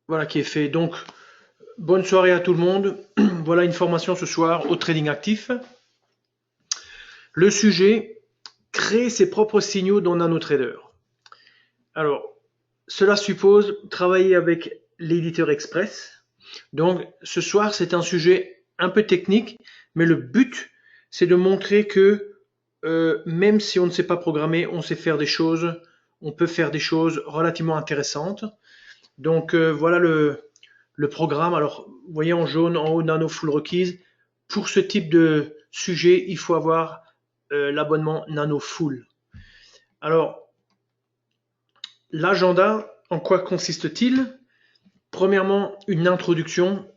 voilà qui est fait. Donc, bonne soirée à tout le monde. Voilà une formation ce soir au trading actif. Le sujet, créer ses propres signaux dans NanoTrader. Alors, cela suppose travailler avec l'éditeur Express. Donc, ce soir, c'est un sujet un peu technique, mais le but, c'est de montrer que même si on ne sait pas programmer, on sait faire des choses, on peut faire des choses relativement intéressantes. Donc, voilà le programme. Alors, vous voyez en jaune, en haut, Nano Full Requise. Pour ce type de sujet, il faut avoir l'abonnement Nano Full. Alors, l'agenda, en quoi consiste-t-il? Premièrement, une introduction,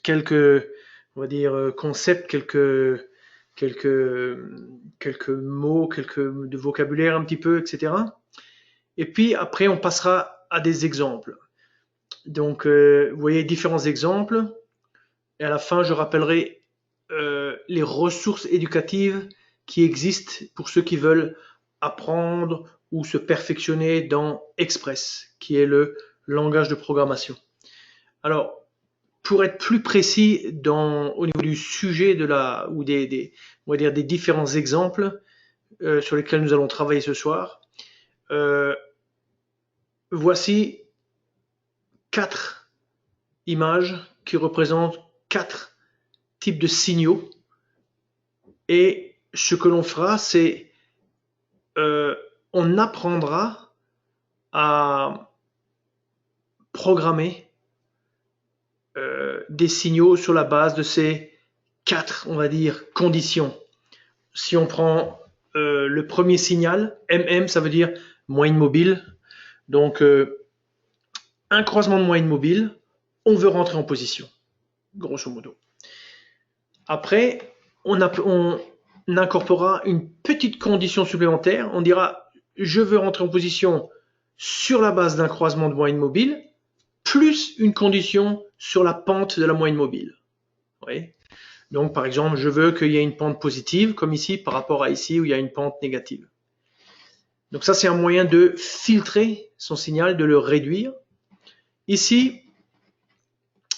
quelques, on va dire, concepts, quelques mots, de vocabulaire un petit peu, etc. Et puis après, on passera à des exemples. Donc, vous voyez différents exemples. Et à la fin, je rappellerai les ressources éducatives qui existent pour ceux qui veulent apprendre ou se perfectionner dans Express, qui est le langage de programmation. Alors, pour être plus précis au niveau du sujet ou on va dire des différents exemples sur lesquels nous allons travailler ce soir, voici 4 images qui représentent 4 types de signaux. Et ce que l'on fera, c'est on apprendra à programmer des signaux sur la base de ces 4, on va dire, conditions. Si on prend le premier signal, MM, ça veut dire moyenne mobile. Donc, un croisement de moyenne mobile, on veut rentrer en position, grosso modo. Après, on incorporera une petite condition supplémentaire. On dira, je veux rentrer en position sur la base d'un croisement de moyenne mobile, plus une condition sur la pente de la moyenne mobile. Oui. Donc, par exemple, je veux qu'il y ait une pente positive, comme ici, par rapport à ici où il y a une pente négative. Donc ça, c'est un moyen de filtrer son signal, de le réduire. Ici,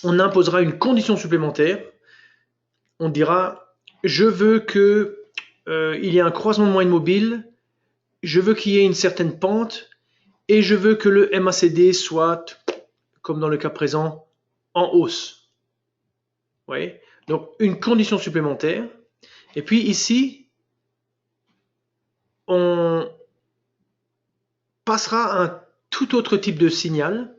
on imposera une condition supplémentaire. On dira, je veux qu'il y ait un croisement de moyenne mobile, je veux qu'il y ait une certaine pente, et je veux que le MACD soit, comme dans le cas présent, en hausse. Vous voyez? Donc, une condition supplémentaire. Et puis ici, on passera à un tout autre type de signal.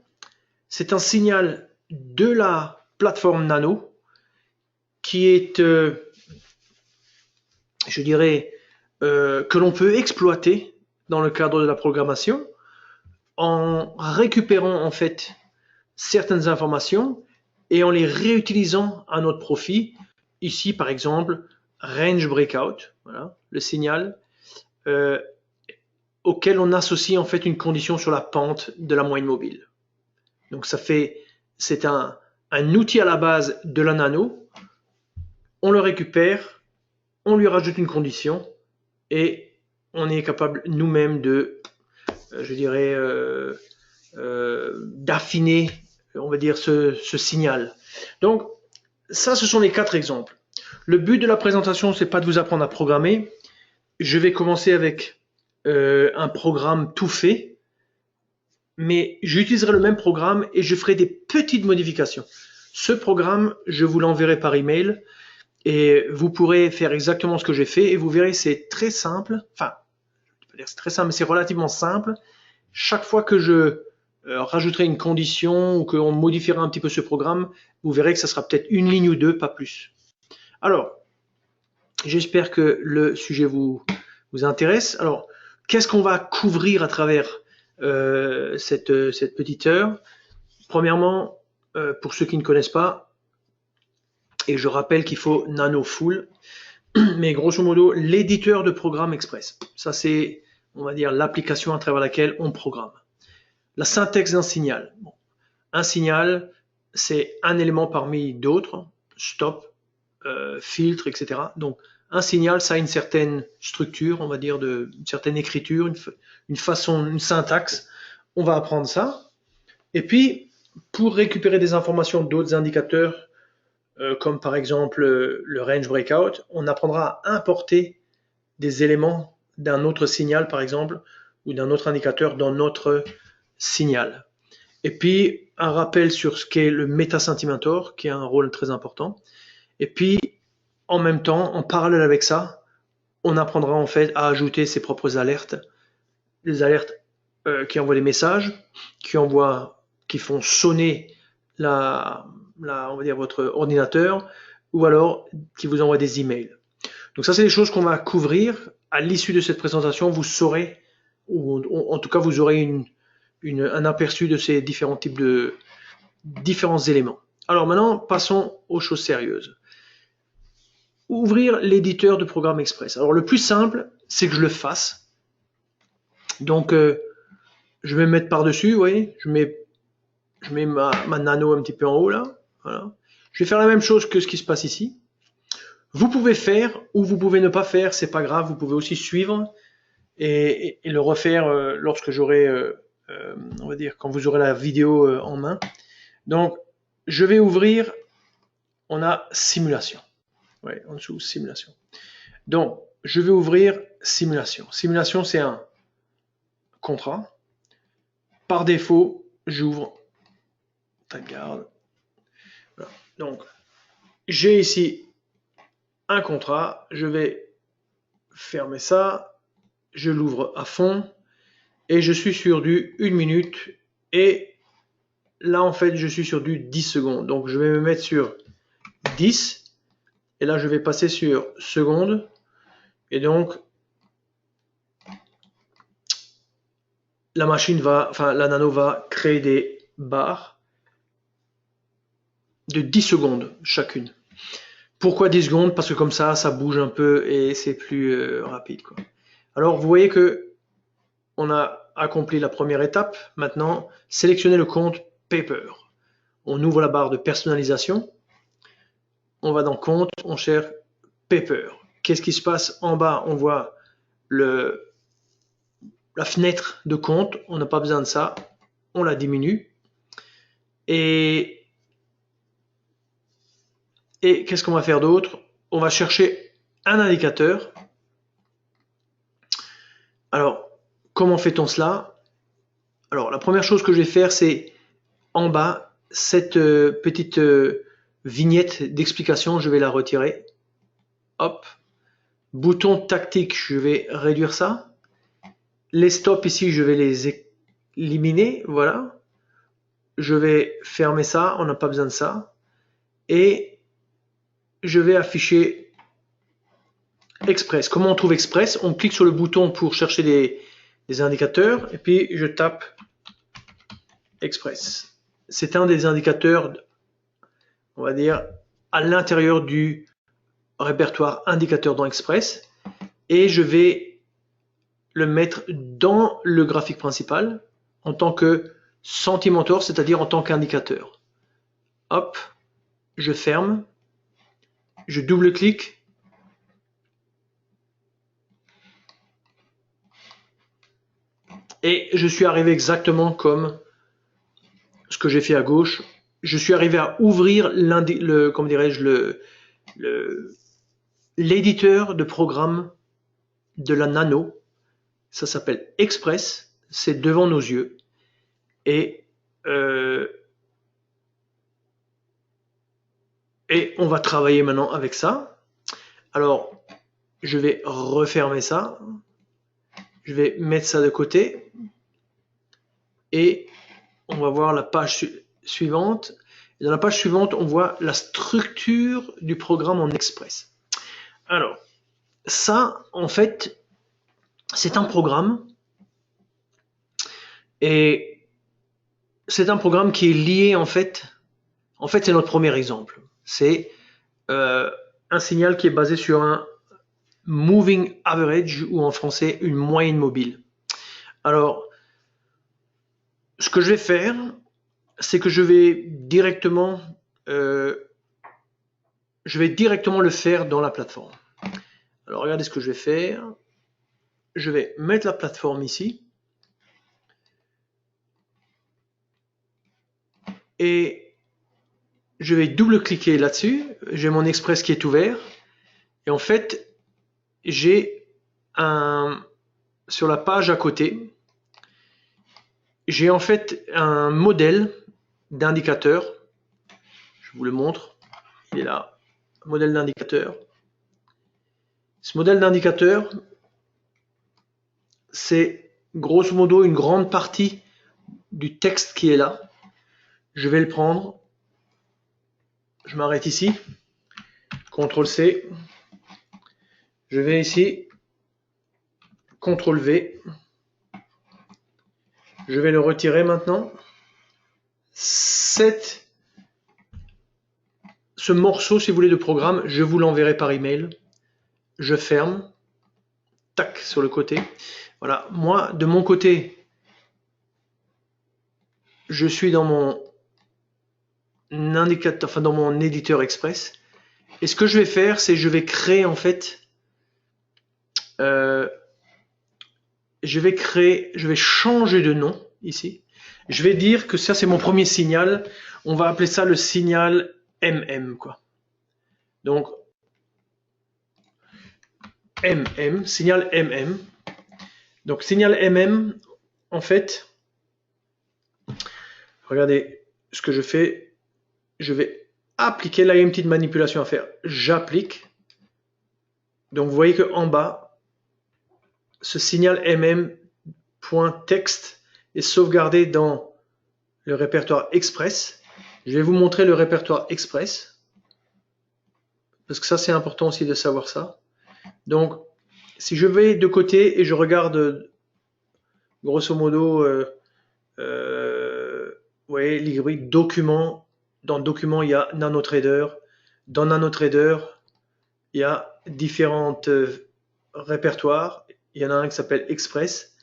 C'est un signal de la plateforme Nano qui est, je dirais, que l'on peut exploiter dans le cadre de la programmation en récupérant en fait certaines informations et en les réutilisant à notre profit. Ici, par exemple, range breakout, voilà, le signal auquel on associe en fait une condition sur la pente de la moyenne mobile. Donc c'est un outil à la base de la nano. On le récupère, on lui rajoute une condition et on est capable nous-mêmes de, je dirais, d'affiner, on va dire, ce signal. Donc, ça, ce sont les 4 exemples. Le but de la présentation, c'est pas de vous apprendre à programmer. Je vais commencer avec un programme tout fait, mais j'utiliserai le même programme et je ferai des petites modifications. Ce programme, je vous l'enverrai par email et vous pourrez faire exactement ce que j'ai fait et vous verrez, c'est très simple. Enfin, je peux dire c'est très simple, mais c'est relativement simple. Chaque fois que je rajouterai une condition ou qu'on modifiera un petit peu ce programme, vous verrez que ça sera peut-être une ligne ou deux, pas plus. Alors, j'espère que le sujet vous intéresse. Alors, qu'est-ce qu'on va couvrir à travers cette petite heure? Premièrement, pour ceux qui ne connaissent pas, et je rappelle qu'il faut Nano Full, mais grosso modo, l'éditeur de programme Express. Ça, c'est, on va dire, l'application à travers laquelle on programme. La syntaxe d'un signal. Bon. Un signal, c'est un élément parmi d'autres, stop, filtre, etc. Donc, un signal, ça a une certaine structure, on va dire, une certaine écriture, une façon, une syntaxe. On va apprendre ça. Et puis, pour récupérer des informations d'autres indicateurs, comme par exemple le range breakout, on apprendra à importer des éléments d'un autre signal, par exemple, ou d'un autre indicateur dans notre signal. Et puis, un rappel sur ce qu'est le Meta-Sentimentor, qui a un rôle très important. Et puis, en même temps, en parallèle avec ça, on apprendra en fait à ajouter ses propres alertes, les alertes qui envoient des messages, qui font sonner on va dire votre ordinateur, ou alors qui vous envoient des emails. Donc ça, c'est des choses qu'on va couvrir. À l'issue de cette présentation, vous saurez, ou en tout cas, vous aurez un aperçu de ces différents types de différents éléments. Alors maintenant, passons aux choses sérieuses. Ouvrir l'éditeur de programme Express. Alors le plus simple, c'est que je le fasse. Donc je vais me mettre par-dessus, vous voyez, je mets ma nano un petit peu en haut là. Voilà. Je vais faire la même chose que ce qui se passe ici. Vous pouvez faire ou vous pouvez ne pas faire, c'est pas grave, vous pouvez aussi suivre et le refaire lorsque j'aurai, on va dire, quand vous aurez la vidéo en main. Donc, je vais ouvrir, on a simulation. Ouais, en dessous, simulation. Donc, je vais ouvrir simulation. Simulation, c'est un contrat. Par défaut, j'ouvre garde. Voilà. Donc, j'ai ici un contrat. Je vais fermer ça. Je l'ouvre à fond. Et je suis sur du 1 minute. Et là, en fait, je suis sur du 10 secondes. Donc, je vais me mettre sur 10. Et là, je vais passer sur secondes. Et donc, la nano va créer des barres de 10 secondes chacune. Pourquoi 10 secondes? Parce que comme ça bouge un peu et c'est plus rapide, quoi. Alors, vous voyez que on a accompli la première étape. Maintenant, sélectionnez le compte Paper. On ouvre la barre de personnalisation. On va dans compte, on cherche Paper. Qu'est-ce qui se passe en bas? On voit la fenêtre de compte. On n'a pas besoin de ça. On la diminue. Et qu'est-ce qu'on va faire d'autre? On va chercher un indicateur. Alors, comment fait-on cela? Alors, la première chose que je vais faire, c'est en bas, cette petite vignette d'explication, je vais la retirer. Hop. Bouton tactique, je vais réduire ça. Les stops ici, je vais les éliminer. Voilà. Je vais fermer ça, on n'a pas besoin de ça. Et je vais afficher Express. Comment on trouve Express? On clique sur le bouton pour chercher des indicateurs et puis je tape Express. C'est un des indicateurs, on va dire, à l'intérieur du répertoire indicateur dans Express et je vais le mettre dans le graphique principal en tant que Sentimentor, c'est-à-dire en tant qu'indicateur. Hop, je ferme, je double-clique et je suis arrivé exactement comme ce que j'ai fait à gauche. Je suis arrivé à ouvrir l'éditeur de programme de la nano. Ça s'appelle Express. C'est devant nos yeux. Et on va travailler maintenant avec ça. Alors, je vais refermer ça. Je vais mettre ça de côté. Et on va voir la page suivante. Et dans la page suivante, on voit la structure du programme en Express. Alors, ça, en fait, c'est un programme. Et c'est un programme qui est lié, en fait, c'est notre premier exemple. C'est un signal qui est basé sur un moving average, ou en français, une moyenne mobile. Alors, ce que je vais faire, c'est que je vais directement le faire dans la plateforme. Alors, regardez ce que je vais faire. Je vais mettre la plateforme ici. et je vais double-cliquer là-dessus. J'ai mon Express qui est ouvert et en fait j'ai sur la page à côté, j'ai en fait un modèle d'indicateur. Je vous le montre, il est là, modèle d'indicateur. Ce modèle d'indicateur, c'est grosso modo une grande partie du texte qui est là. Je vais le prendre, je m'arrête ici, CTRL-C, je vais ici, CTRL-V, je vais le retirer maintenant. Ce morceau, si vous voulez, de programme, je vous l'enverrai par email. Je ferme, tac, sur le côté. Voilà, moi, de mon côté, je suis dans mon indicateur, enfin dans mon éditeur Express. Et ce que je vais faire, c'est je vais créer en fait, je vais changer de nom ici. Je vais dire que ça c'est mon premier signal. On va appeler ça le signal MM, quoi. Donc MM, signal MM. Donc signal MM, en fait, regardez ce que je fais. Je vais appliquer. Là, il y a une petite manipulation à faire. J'applique. Donc vous voyez que en bas, ce signal MM.text est sauvegardé dans le répertoire Express. Je vais vous montrer le répertoire Express, parce que ça c'est important aussi de savoir ça. Donc si je vais de côté et je regarde grosso modo, vous voyez, l'hybride document. Dans document, il y a NanoTrader. Dans NanoTrader, il y a différents répertoires. Il y en a un qui s'appelle Express.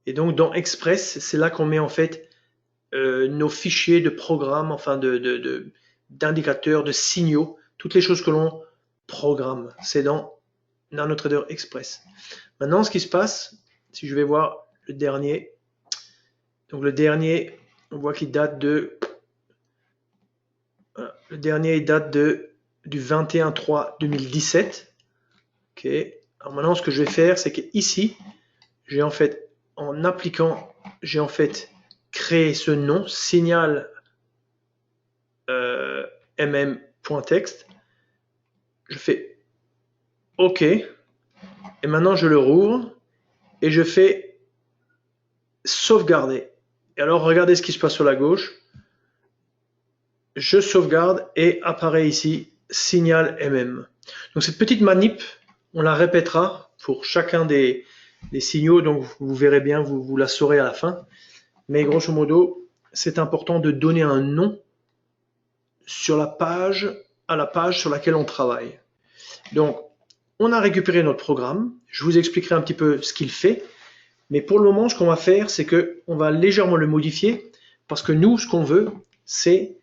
Et donc dans Express, c'est là qu'on met en fait nos fichiers de programme, enfin d'indicateurs, de signaux, toutes les choses que l'on programme. C'est dans NanoTrader Express. Maintenant, ce qui se passe, si je vais voir le dernier, donc le dernier, on voit qu'il date de, voilà, le dernier date du 21/3/2017. Ok. Alors maintenant, ce que je vais faire, c'est qu'ici, j'ai en fait, en appliquant, j'ai en fait créé ce nom, signal mm.text. Je fais OK. Et maintenant, je le rouvre et je fais sauvegarder. Et alors, regardez ce qui se passe sur la gauche. Je sauvegarde et apparaît ici signal MM. Donc cette petite manip, on la répétera pour chacun des signaux, donc vous verrez bien, vous la saurez à la fin. Mais grosso modo, c'est important de donner un nom sur la page, à la page sur laquelle on travaille. Donc, on a récupéré notre programme. Je vous expliquerai un petit peu ce qu'il fait. Mais pour le moment, ce qu'on va faire, c'est qu'on va légèrement le modifier parce que nous, ce qu'on veut, c'est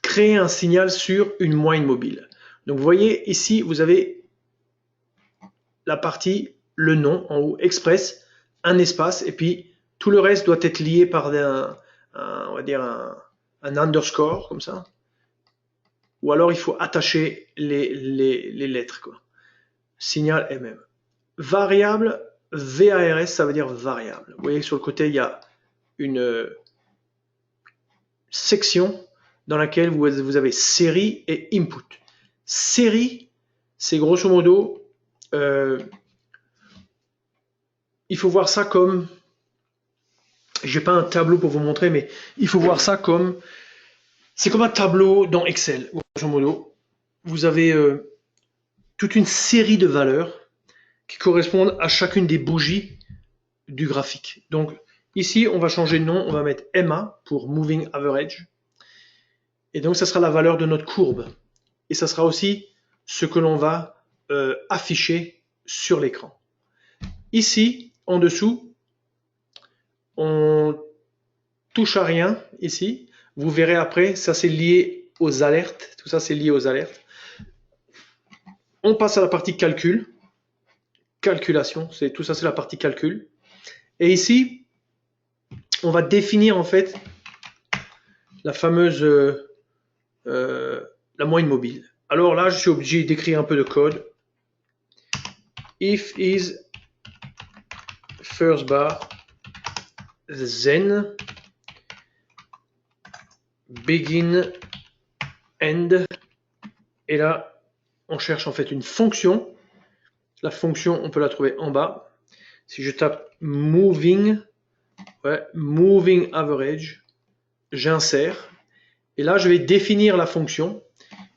créer un signal sur une moyenne mobile. Donc, vous voyez ici, vous avez la partie, le nom en haut, Express, un espace, et puis tout le reste doit être lié par on va dire un underscore, comme ça. Ou alors, il faut attacher les lettres, quoi. Signal MM. Variable, VARS, ça veut dire variable. Vous voyez, sur le côté, il y a une section dans laquelle vous avez série et input. Série, c'est grosso modo, il faut voir ça comme, j'ai pas un tableau pour vous montrer, mais il faut voir ça comme, c'est comme un tableau dans Excel, grosso modo. Vous avez toute une série de valeurs qui correspondent à chacune des bougies du graphique. Donc ici, on va changer de nom, on va mettre MA pour Moving Average. Et donc, ça sera la valeur de notre courbe. Et ça sera aussi ce que l'on va afficher sur l'écran. Ici, en dessous, on touche à rien ici. Vous verrez après, ça c'est lié aux alertes. Tout ça, c'est lié aux alertes. On passe à la partie calcul. Calculation, tout ça, c'est la partie calcul. Et ici, on va définir en fait la fameuse la moyenne mobile. Alors là, je suis obligé d'écrire un peu de code. If is first bar, then begin end. Et là, on cherche en fait une fonction. La fonction, on peut la trouver en bas. Si je tape moving average, j'insère. Et là, je vais définir la fonction.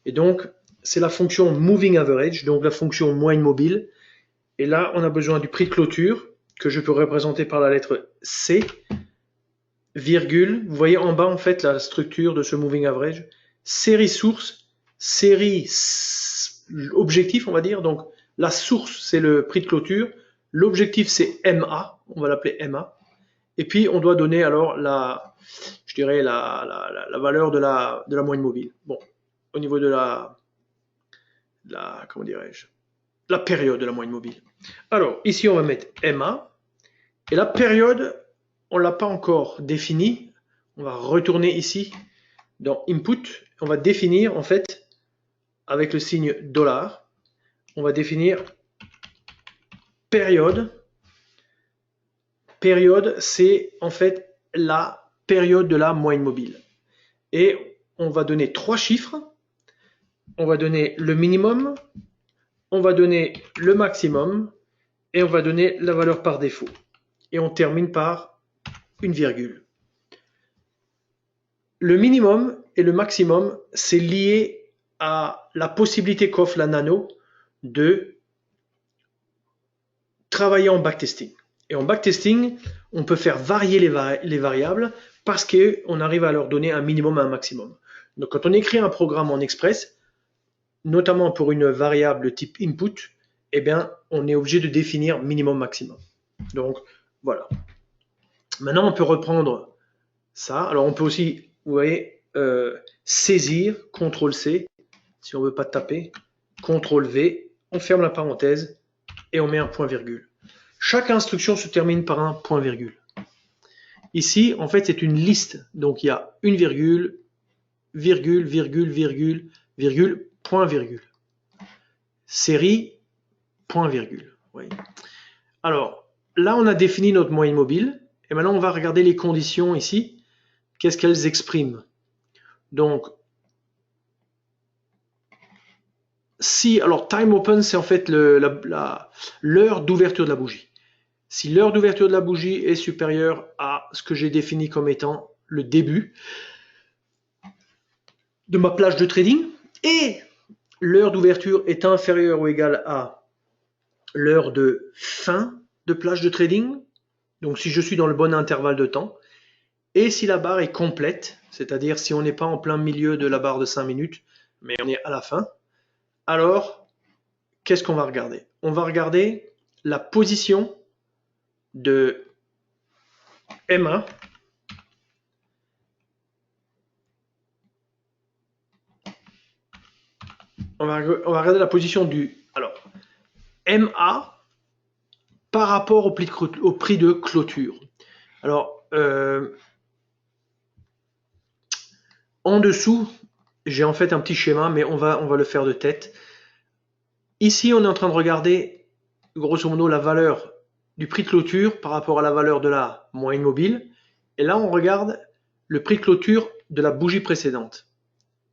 Et donc, c'est la fonction moving average, donc la fonction moyenne mobile. Et là, on a besoin du prix de clôture, que je peux représenter par la lettre C, virgule. Vous voyez en bas, en fait, la structure de ce moving average. Série source, série objectif, on va dire. Donc, la source, c'est le prix de clôture. L'objectif, c'est MA. On va l'appeler MA. Et puis, on doit donner alors je dirais la valeur de la moyenne mobile. Bon, au niveau de comment dirais-je, la période de la moyenne mobile. Alors, ici, on va mettre MA. Et la période, on ne l'a pas encore définie. On va retourner ici dans Input. On va définir, en fait, avec le signe $, on va définir période. Période, c'est en fait la période de la moyenne mobile. Et on va donner 3 chiffres. On va donner le minimum, on va donner le maximum et on va donner la valeur par défaut. Et on termine par une virgule. Le minimum et le maximum, c'est lié à la possibilité qu'offre la nano de travailler en backtesting. Et en backtesting, on peut faire varier les variables parce qu'on arrive à leur donner un minimum et un maximum. Donc quand on écrit un programme en Express, notamment pour une variable type input, eh bien, on est obligé de définir minimum maximum. Donc voilà. Maintenant, on peut reprendre ça. Alors on peut aussi, vous voyez, saisir, CTRL-C, si on ne veut pas taper, CTRL-V, on ferme la parenthèse et on met un point-virgule. Chaque instruction se termine par un point-virgule. Ici, en fait, c'est une liste. Donc, il y a une virgule, virgule, virgule, virgule, virgule, point-virgule. Série, point-virgule. Oui. Alors, là, on a défini notre moyenne mobile. Et maintenant, on va regarder les conditions ici. Qu'est-ce qu'elles expriment? Donc, alors, time open, c'est en fait l'heure d'ouverture de la bougie. Si l'heure d'ouverture de la bougie est supérieure à ce que j'ai défini comme étant le début de ma plage de trading et l'heure d'ouverture est inférieure ou égale à l'heure de fin de plage de trading, donc si je suis dans le bon intervalle de temps, et si la barre est complète, c'est-à-dire si on n'est pas en plein milieu de la barre de 5 minutes, mais on est à la fin, alors qu'est-ce qu'on va regarder? On va regarder la position de MA on va regarder la position du MA par rapport au prix de clôture. Alors, en dessous, j'ai en fait un petit schéma, mais on va le faire de tête. Ici, on est en train de regarder, grosso modo, la valeur du prix de clôture par rapport à la valeur de la moyenne mobile. Et là, on regarde le prix de clôture de la bougie précédente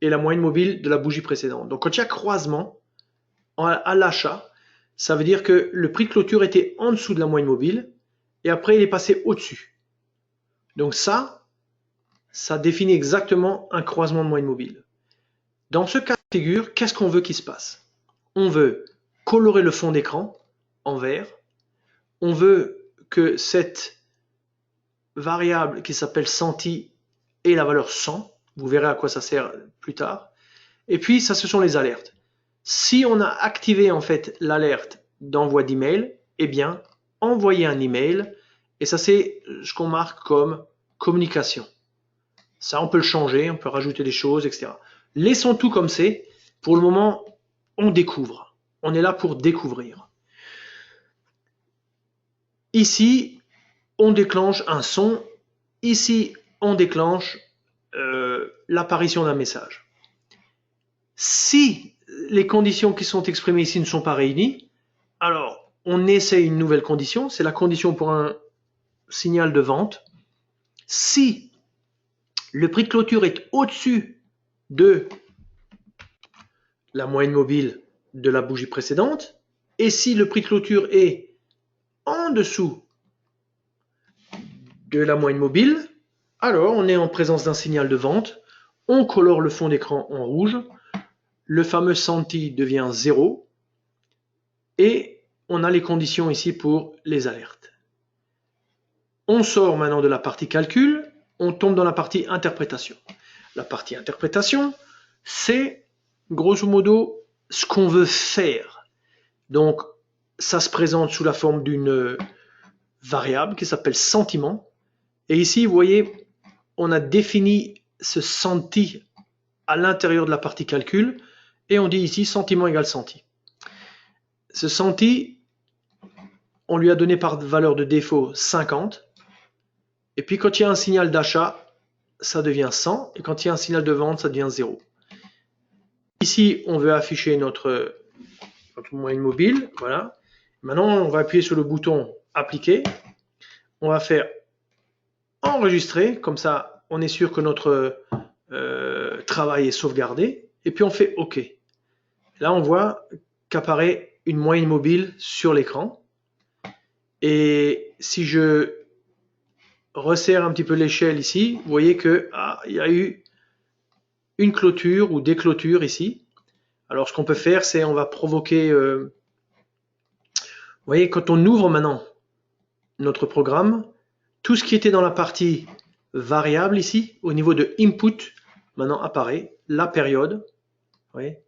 et la moyenne mobile de la bougie précédente. Donc, quand il y a croisement à l'achat, ça veut dire que le prix de clôture était en dessous de la moyenne mobile et après, il est passé au-dessus. Donc ça définit exactement un croisement de moyenne mobile. Dans ce cas de figure, qu'est-ce qu'on veut qu'il se passe? On veut colorer le fond d'écran en vert. On veut que cette variable qui s'appelle centi ait la valeur 100. Vous verrez à quoi ça sert plus tard. Et puis, ça, ce sont les alertes. Si on a activé en fait l'alerte d'envoi d'email, eh bien, envoyer un email, et ça, c'est ce qu'on marque comme communication. Ça, on peut le changer, on peut rajouter des choses, etc. Laissons tout comme c'est. Pour le moment, on découvre. On est là pour découvrir. Ici, on déclenche un son ici, on déclenche l'apparition d'un message. Si les conditions qui sont exprimées ici ne sont pas réunies, alors on essaie une nouvelle condition, c'est la condition pour un signal de vente. Si le prix de clôture est au-dessus de la moyenne mobile de la bougie précédente, et si le prix de clôture est en dessous de la moyenne mobile, alors on est en présence d'un signal de vente, on colore le fond d'écran en rouge, le fameux senti devient 0, et on a les conditions ici pour les alertes. On sort maintenant de la partie calcul, on tombe dans la partie interprétation. La partie interprétation, c'est grosso modo ce qu'on veut faire. Donc, ça se présente sous la forme d'une variable qui s'appelle sentiment. Et ici, vous voyez, on a défini ce senti à l'intérieur de la partie calcul et on dit ici sentiment égale senti. Ce senti, on lui a donné par valeur de défaut 50. Et puis quand il y a un signal d'achat, ça devient 100. Et quand il y a un signal de vente, ça devient 0. Ici, on veut afficher notre moyenne mobile. Voilà. Maintenant, on va appuyer sur le bouton appliquer. On va faire enregistrer. Comme ça, on est sûr que notre travail est sauvegardé. Et puis on fait OK. Là, on voit qu'apparaît une moyenne mobile sur l'écran. Et si je resserre un petit peu l'échelle ici, vous voyez que il y a eu une clôture ou des clôtures ici. Alors ce qu'on peut faire, c'est on va provoquer, vous voyez, quand on ouvre maintenant notre programme, tout ce qui était dans la partie variable ici, au niveau de input, maintenant apparaît la période. Vous voyez.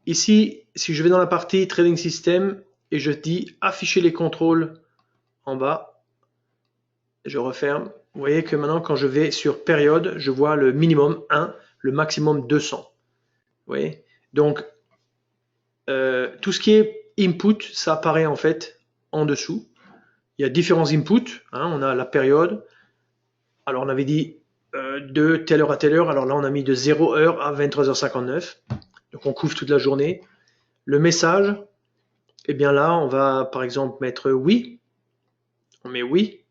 Ici, si je vais dans la partie trading system et je dis afficher les contrôles en bas, je referme. Vous voyez que maintenant, quand je vais sur période, je vois le minimum 1, le maximum 200. Vous voyez. Donc, tout ce qui est input, ça apparaît en fait en dessous. Il y a différents inputs. On a la période. Alors, on avait dit de telle heure à telle heure. Alors là, on a mis de 0h à 23h59. Donc, on couvre toute la journée. Le message, eh bien là, on va par exemple mettre oui. On met oui.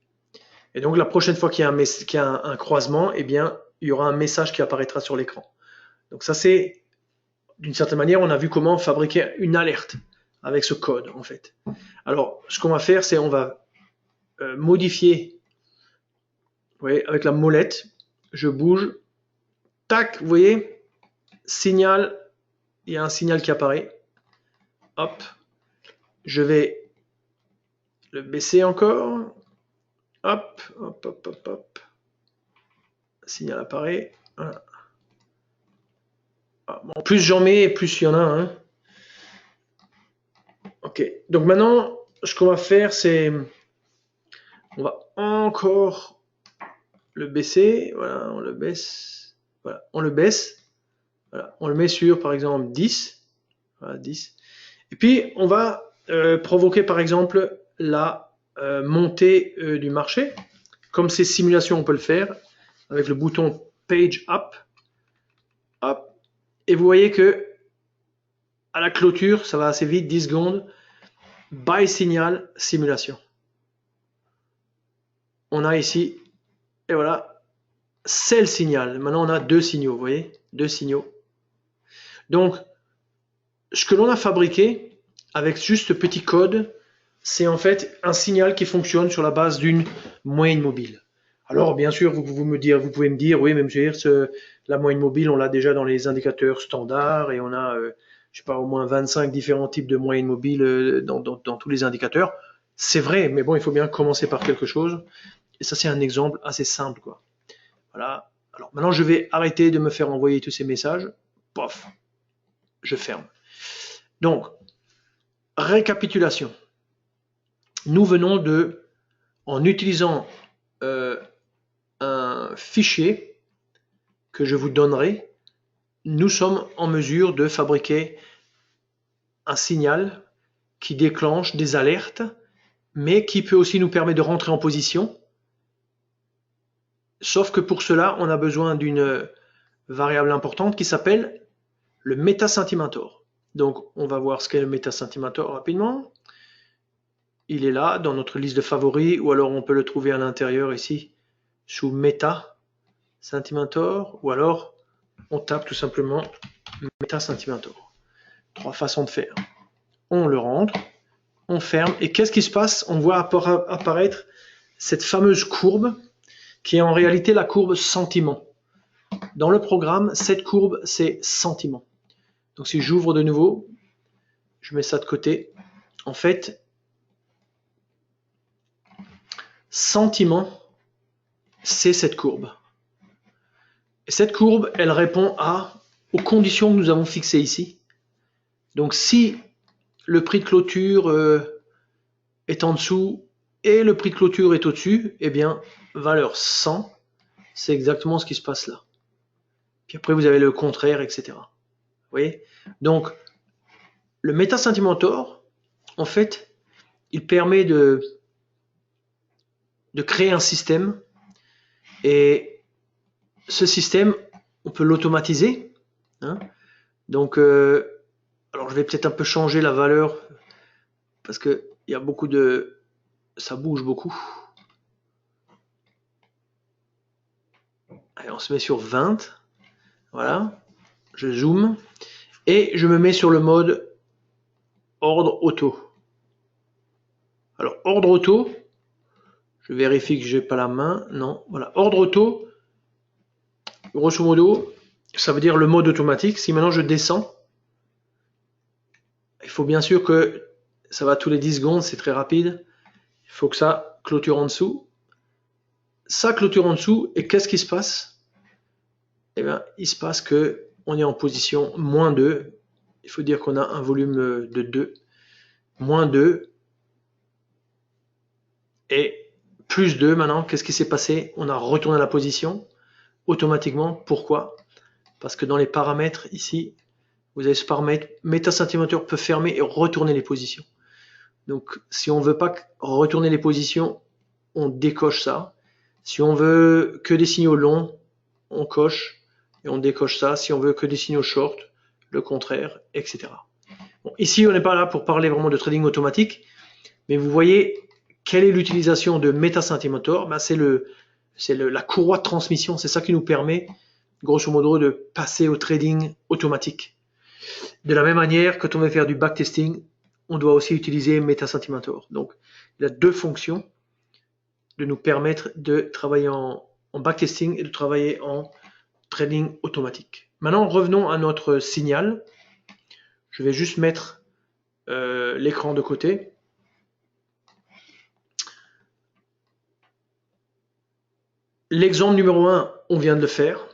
Et donc, la prochaine fois qu'il y a un croisement, eh bien, il y aura un message qui apparaîtra sur l'écran. Donc ça, c'est, d'une certaine manière, on a vu comment fabriquer une alerte avec ce code, en fait. Alors, ce qu'on va faire, c'est on va modifier, vous voyez, avec la molette, je bouge, tac, vous voyez, signal, il y a un signal qui apparaît, hop, je vais le baisser encore, hop, hop, hop, hop, hop, signal apparaît, voilà. Bon, plus j'en mets, plus il y en a. Hein. Ok, donc maintenant, ce qu'on va faire, c'est on va encore le baisser. Voilà, on le baisse. Voilà, on le baisse. Voilà, on le met sur, par exemple, 10. Voilà, 10. Et puis, on va provoquer, par exemple, la montée du marché. Comme ces simulations, on peut le faire avec le bouton Page Up. Hop. Et vous voyez que à la clôture, ça va assez vite, 10 secondes. Buy signal, simulation. On a ici, et voilà, sell signal. Maintenant, on a deux signaux, vous voyez, deux signaux. Donc, ce que l'on a fabriqué avec juste ce petit code, c'est en fait un signal qui fonctionne sur la base d'une moyenne mobile. Alors, bien sûr, vous pouvez me dire, oui, mais monsieur, la moyenne mobile, on l'a déjà dans les indicateurs standards et on a, je sais pas, au moins 25 différents types de moyennes mobiles dans tous les indicateurs. C'est vrai, mais bon, il faut bien commencer par quelque chose. Et ça, c'est un exemple assez simple, quoi. Voilà. Alors, maintenant, je vais arrêter de me faire envoyer tous ces messages. Pof, je ferme. Donc, récapitulation. Nous venons de, en utilisant un fichier que je vous donnerai, nous sommes en mesure de fabriquer un signal qui déclenche des alertes, mais qui peut aussi nous permettre de rentrer en position Sauf que pour cela, on a besoin d'une variable importante qui s'appelle le meta-centimeter. Donc, on va voir ce qu'est le meta-centimeter rapidement. Il est là dans notre liste de favoris, ou alors on peut le trouver à l'intérieur ici sous meta-centimeter, ou alors on tape tout simplement meta-centimeter. 3 façons de faire. On le rentre, on ferme, et qu'est-ce qui se passe? On voit apparaître cette fameuse courbe qui est en réalité la courbe sentiment. Dans le programme, cette courbe, c'est sentiment. Donc si j'ouvre de nouveau, je mets ça de côté. En fait, sentiment, c'est cette courbe. Et cette courbe, elle répond aux conditions que nous avons fixées ici. Donc si le prix de clôture est en dessous et le prix de clôture est au-dessus, eh bien, valeur 100, c'est exactement ce qui se passe là. Puis après, vous avez le contraire, etc. Vous voyez? Donc, le meta-centimeter, en fait, il permet de créer un système, et ce système, on peut l'automatiser. Hein. Donc, alors je vais peut-être un peu changer la valeur parce que il y a beaucoup de, ça bouge beaucoup. Allez, on se met sur 20. Voilà, je zoome et je me mets sur le mode ordre auto. Alors ordre auto, je vérifie que j'ai pas la main. Non, voilà, ordre auto. Grosso modo, ça veut dire le mode automatique. Si maintenant je descends, il faut bien sûr que ça va tous les 10 secondes, c'est très rapide. Il faut que ça clôture en dessous. Ça clôture en dessous, et qu'est-ce qui se passe? Eh bien, il se passe que on est en position moins 2. Il faut dire qu'on a un volume de 2. Moins 2. Et plus 2 maintenant. Qu'est-ce qui s'est passé? On a retourné la position automatiquement. Pourquoi? Parce que dans les paramètres ici, vous avez ce paramètre meta-centimeter peut fermer et retourner les positions. Donc si on ne veut pas retourner les positions, on décoche ça. Si on veut que des signaux longs, on coche et on décoche ça. Si on veut que des signaux short, le contraire, etc. Bon, ici, on n'est pas là pour parler vraiment de trading automatique, mais vous voyez quelle est l'utilisation de meta-centimeter? Ben, c'est la courroie de transmission, c'est ça qui nous permet, grosso modo, de passer au trading automatique. De la même manière, quand on veut faire du backtesting, on doit aussi utiliser meta-centimeter. Donc, il a deux fonctions de nous permettre de travailler en backtesting et de travailler en trading automatique. Maintenant, revenons à notre signal. Je vais juste mettre l'écran de côté. L'exemple numéro 1, on vient de le faire.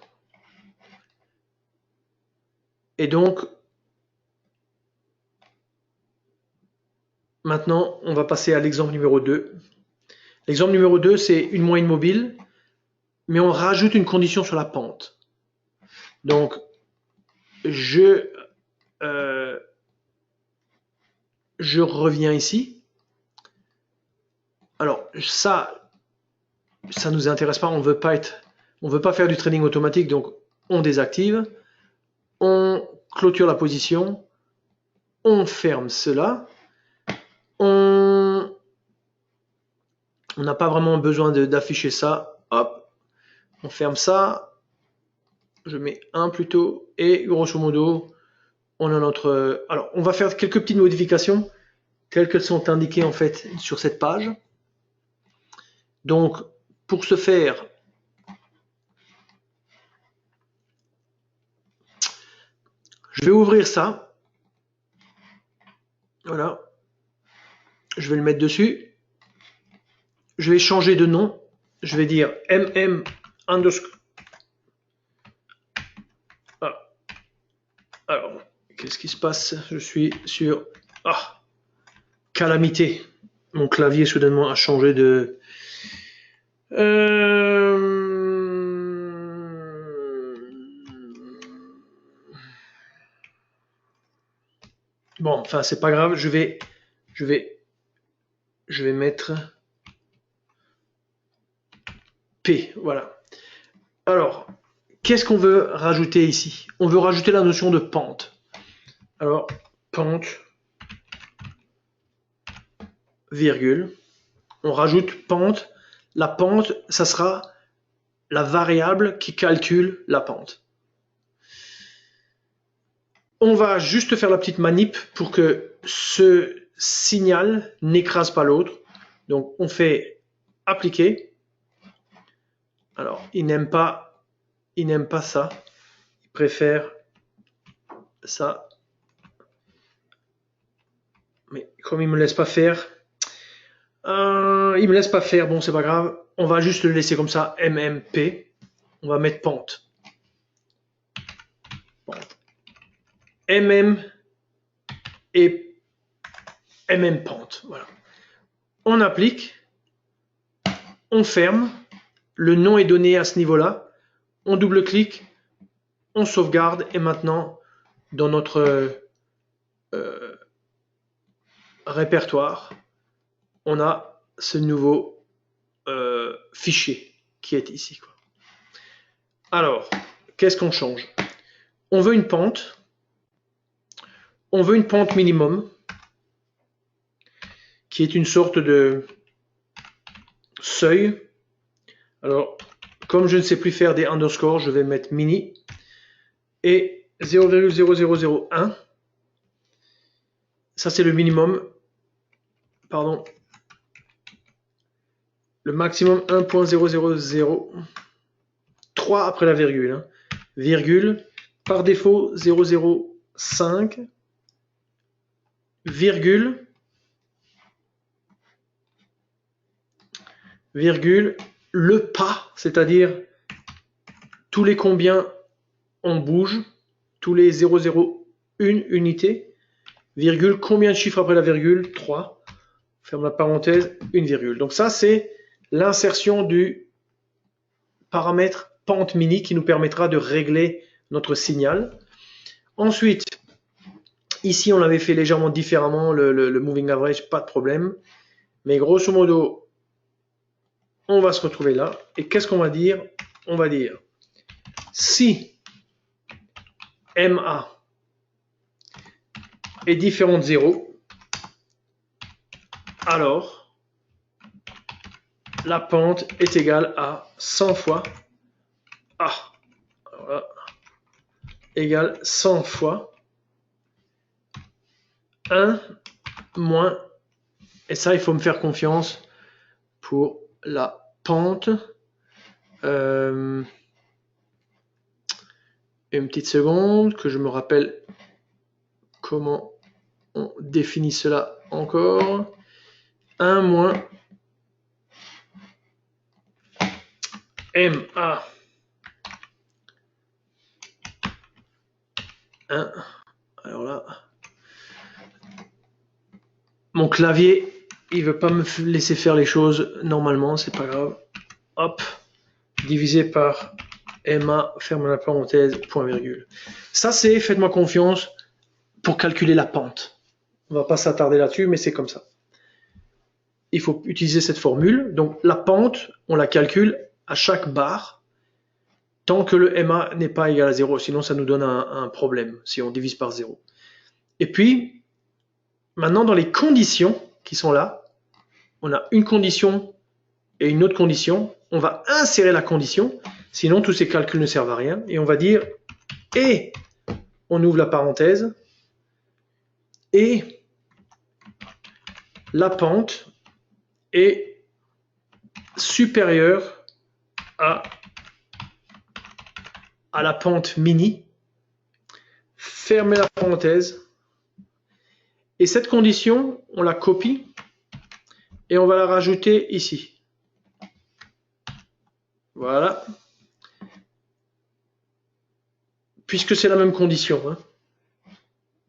Et donc, maintenant, on va passer à l'exemple numéro 2. L'exemple numéro 2, c'est une moyenne mobile, mais on rajoute une condition sur la pente. Donc, je reviens ici. Alors, ça nous intéresse pas. On veut pas faire du trading automatique, donc on désactive. On clôture la position. On ferme cela. On n'a pas vraiment besoin d'afficher ça. Hop, on ferme ça. Je mets 1 plutôt. Et grosso modo, on a notre... Alors, on va faire quelques petites modifications telles qu'elles sont indiquées en fait sur cette page. Donc, pour ce faire, je vais ouvrir ça. Voilà. Je vais le mettre dessus. Je vais changer de nom. Je vais dire MM underscore. Alors, qu'est-ce qui se passe? Je suis sur... Ah, calamité. Mon clavier soudainement a changé de... Bon, enfin, c'est pas grave. Je vais mettre P. Voilà. Alors, qu'est-ce qu'on veut rajouter ici? On veut rajouter la notion de pente. Alors, pente, virgule. On rajoute pente. La pente, ça sera la variable qui calcule la pente. On va juste faire la petite manip pour que ce signal n'écrase pas l'autre. Donc, on fait appliquer. Alors, il n'aime pas ça. Il préfère ça. Mais comme il me laisse pas faire, bon, c'est pas grave. On va juste le laisser comme ça, MMP. On va mettre pente. MM et MM pente. Voilà. On applique. On ferme. Le nom est donné à ce niveau-là. On double-clique. On sauvegarde. Et maintenant, dans notre répertoire, on a ce nouveau fichier qui est ici, quoi. Alors, qu'est-ce qu'on change? On veut une pente. On veut une pente minimum qui est une sorte de seuil. Alors, comme je ne sais plus faire des underscores, je vais mettre mini et 0,0001. Ça, c'est le minimum. Pardon. Le maximum 1.000. 3 après la virgule. Hein. Virgule. Par défaut, 0,05. Virgule. Virgule. Le pas, c'est-à-dire tous les combien on bouge, tous les 0,01 unités. Virgule, combien de chiffres après la virgule? 3. Ferme la parenthèse, une virgule. Donc ça, c'est l'insertion du paramètre pente mini qui nous permettra de régler notre signal. Ensuite, ici, on l'avait fait légèrement différemment, le moving average, pas de problème. Mais grosso modo, on va se retrouver là. Et qu'est-ce qu'on va dire? On va dire, si MA est différent de 0, alors la pente est égale à 100 fois A. Voilà. Égale 100 fois 1 moins, et ça il faut me faire confiance pour la pente. Une petite seconde que je me rappelle comment on définit cela encore. 1 moins MA 1. Alors là, mon clavier, il veut pas me laisser faire les choses normalement, c'est pas grave. Hop, divisé par MA, ferme la parenthèse, point virgule. Ça c'est, faites-moi confiance, pour calculer la pente. On va pas s'attarder là-dessus, mais c'est comme ça. Il faut utiliser cette formule. Donc la pente, on la calcule à chaque barre, tant que le MA n'est pas égal à 0, sinon ça nous donne un problème, si on divise par 0. Et puis, maintenant dans les conditions qui sont là, on a une condition et une autre condition. On va insérer la condition, sinon tous ces calculs ne servent à rien. Et on va dire, et on ouvre la parenthèse, et la pente est supérieure à la pente mini. Fermez la parenthèse. Et cette condition, on la copie et on va la rajouter ici. Voilà. Puisque c'est la même condition. Hein.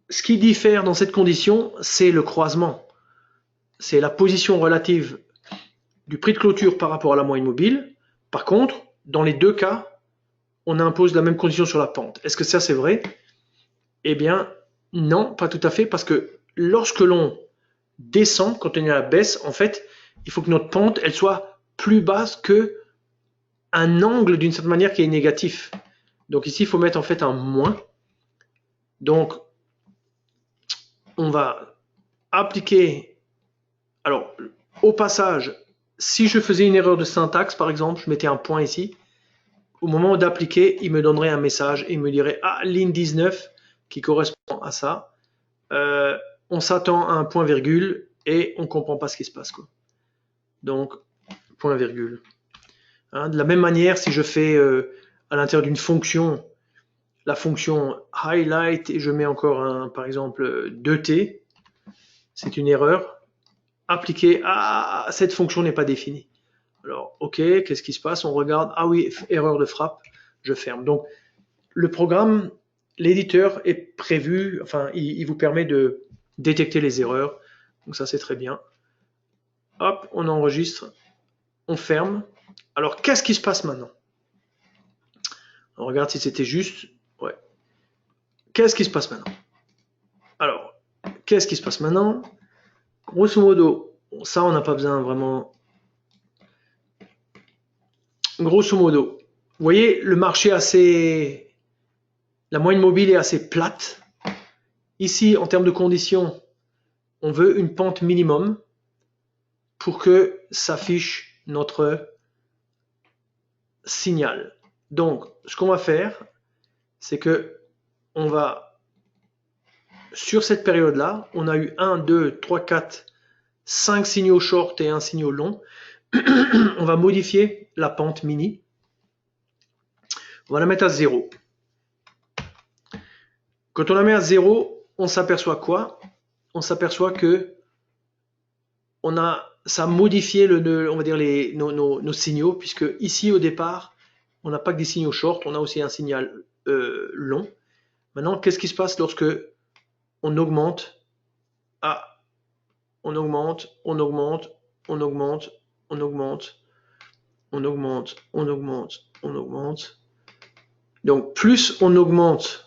Ce qui diffère dans cette condition, c'est le croisement. C'est la position relative du prix de clôture par rapport à la moyenne mobile. Par contre, dans les deux cas, on impose la même condition sur la pente. Est-ce que ça c'est vrai? Eh bien, non, pas tout à fait, parce que lorsque l'on descend, quand on est à la baisse, en fait, il faut que notre pente elle soit plus basse que un angle d'une certaine manière qui est négatif. Donc ici, il faut mettre en fait un moins. Donc, on va appliquer. Alors, au passage, si je faisais une erreur de syntaxe, par exemple, je mettais un point ici. Au moment d'appliquer, il me donnerait un message et il me dirait ah, ligne 19 qui correspond à ça. On s'attend à un point virgule et on comprend pas ce qui se passe, quoi. Donc, point virgule. Hein, de la même manière, si je fais à l'intérieur d'une fonction, la fonction highlight et je mets encore un, par exemple 2t, c'est une erreur. Appliquer, ah, cette fonction n'est pas définie. Alors, ok, qu'est-ce qui se passe? On regarde, ah oui, erreur de frappe, je ferme. Donc, le programme, l'éditeur est prévu, enfin, il vous permet de détecter les erreurs. Donc ça, c'est très bien. Hop, on enregistre, on ferme. Alors, qu'est-ce qui se passe maintenant? On regarde si c'était juste. Ouais. Qu'est-ce qui se passe maintenant? Alors, qu'est-ce qui se passe maintenant? Grosso modo, ça, on n'a pas besoin vraiment. Grosso modo, vous voyez, le marché assez. La moyenne mobile est assez plate. Ici, en termes de conditions, on veut une pente minimum pour que s'affiche notre signal. Donc, ce qu'on va faire, c'est que on va, sur cette période-là, on a eu 1, 2, 3, 4, 5 signaux short et un signal long. On va modifier la pente mini. On va la mettre à 0. Quand on la met à 0, on s'aperçoit quoi? On s'aperçoit que ça a modifié on va dire nos signaux, puisque ici au départ, on n'a pas que des signaux short, on a aussi un signal long. Maintenant, qu'est-ce qui se passe lorsque on augmente? Ah, on augmente, on augmente, on augmente, on augmente, on augmente, on augmente, on augmente. Donc, plus on augmente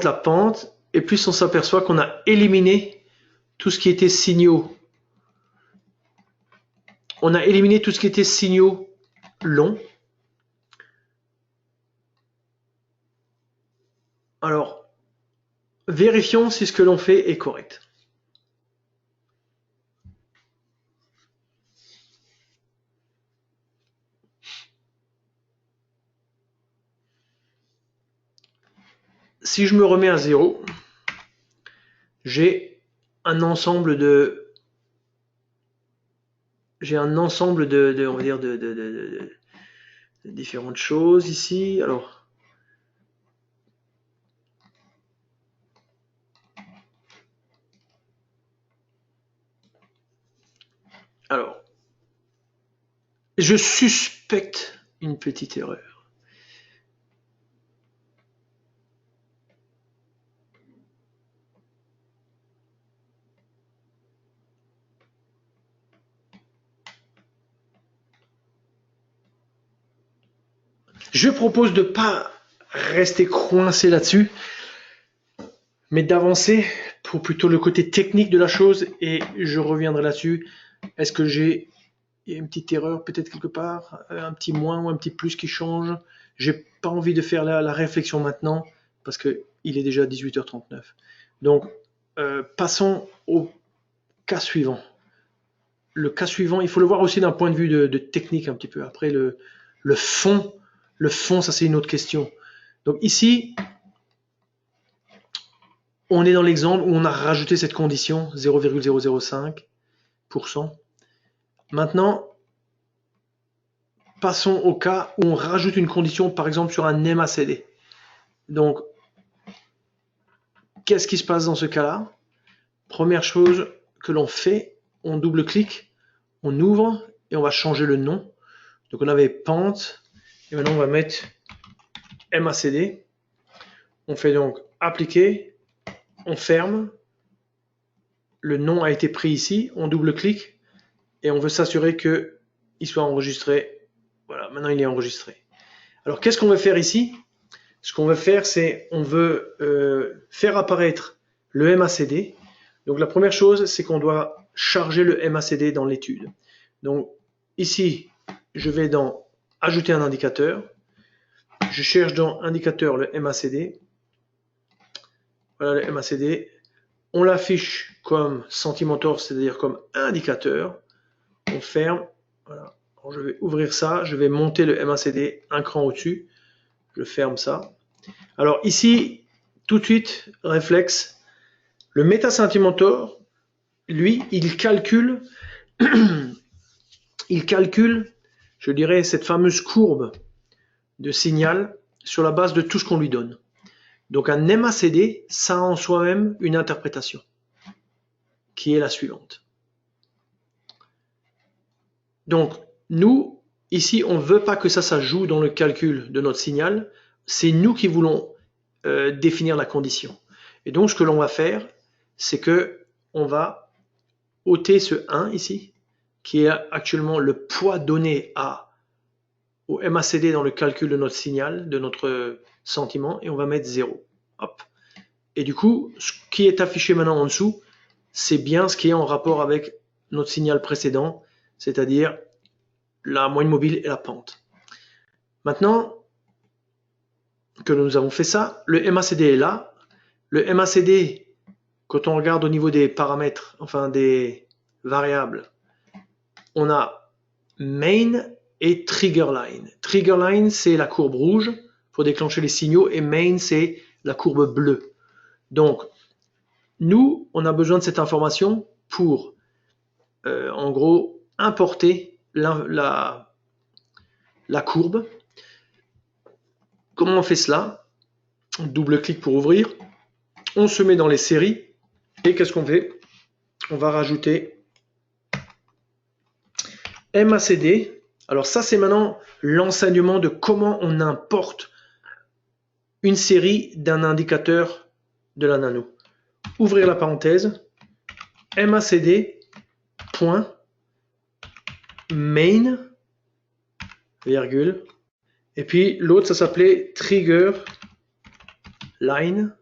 la pente, et plus on s'aperçoit qu'on a éliminé tout ce qui était signaux. On a éliminé tout ce qui était signaux longs. Alors, vérifions si ce que l'on fait est correct. Si je me remets à 0, j'ai un ensemble de on va dire de différentes choses ici. Alors, je suspecte une petite erreur. Je propose de ne pas rester coincé là-dessus, mais d'avancer pour plutôt le côté technique de la chose, et je reviendrai là-dessus. Est-ce que il y a une petite erreur peut-être quelque part, un petit moins ou un petit plus qui change? J'ai pas envie de faire la réflexion maintenant parce que il est déjà 18h39. Donc, passons au cas suivant. Le cas suivant, il faut le voir aussi d'un point de vue de technique un petit peu. Après, le fond, ça c'est une autre question. Donc ici, on est dans l'exemple où on a rajouté cette condition 0,005%. Maintenant, passons au cas où on rajoute une condition, par exemple sur un MACD. Donc, qu'est-ce qui se passe dans ce cas-là? Première chose que l'on fait, on double-clique, on ouvre et on va changer le nom. Donc on avait pente et maintenant on va mettre MACD. On fait donc appliquer, on ferme. Le nom a été pris ici, on double-clique et on veut s'assurer qu'il soit enregistré. Voilà, maintenant il est enregistré. Alors qu'est-ce qu'on veut faire ici? Ce qu'on veut faire, c'est on veut faire apparaître le MACD. Donc la première chose, c'est qu'on doit charger le MACD dans l'étude. Donc ici, je vais dans ajouter un indicateur. Je cherche dans indicateur le MACD. Voilà le MACD. On l'affiche comme Sentimentor, c'est-à-dire comme indicateur. On ferme. Voilà. Alors, je vais ouvrir ça. Je vais monter le MACD un cran au-dessus. Je ferme ça. Alors ici, tout de suite, réflexe. Le MetaSentimentor, lui, il calcule, je dirais, cette fameuse courbe de signal sur la base de tout ce qu'on lui donne. Donc un MACD, ça a en soi-même une interprétation, qui est la suivante. Donc nous, ici, on ne veut pas que ça joue dans le calcul de notre signal, c'est nous qui voulons définir la condition. Et donc ce que l'on va faire, c'est que on va ôter ce 1 ici, qui est actuellement le poids donné au MACD dans le calcul de notre signal, de notre sentiment, et on va mettre 0. Hop. Et du coup, ce qui est affiché maintenant en dessous, c'est bien ce qui est en rapport avec notre signal précédent, c'est-à-dire la moyenne mobile et la pente. Maintenant que nous avons fait ça, le MACD est là. Le MACD, quand on regarde au niveau des paramètres, enfin des variables, on a main et trigger line. Trigger line, c'est la courbe rouge pour déclencher les signaux, et main, c'est la courbe bleue. Donc, nous, on a besoin de cette information pour, en gros, importer la courbe. Comment on fait cela? Double-clic pour ouvrir. On se met dans les séries. Et qu'est-ce qu'on fait? On va rajouter MACD. Alors ça, c'est maintenant l'enseignement de comment on importe une série d'un indicateur de la nano. Ouvrir la parenthèse, MACD, point, main, virgule, et puis l'autre, ça s'appelait trigger line.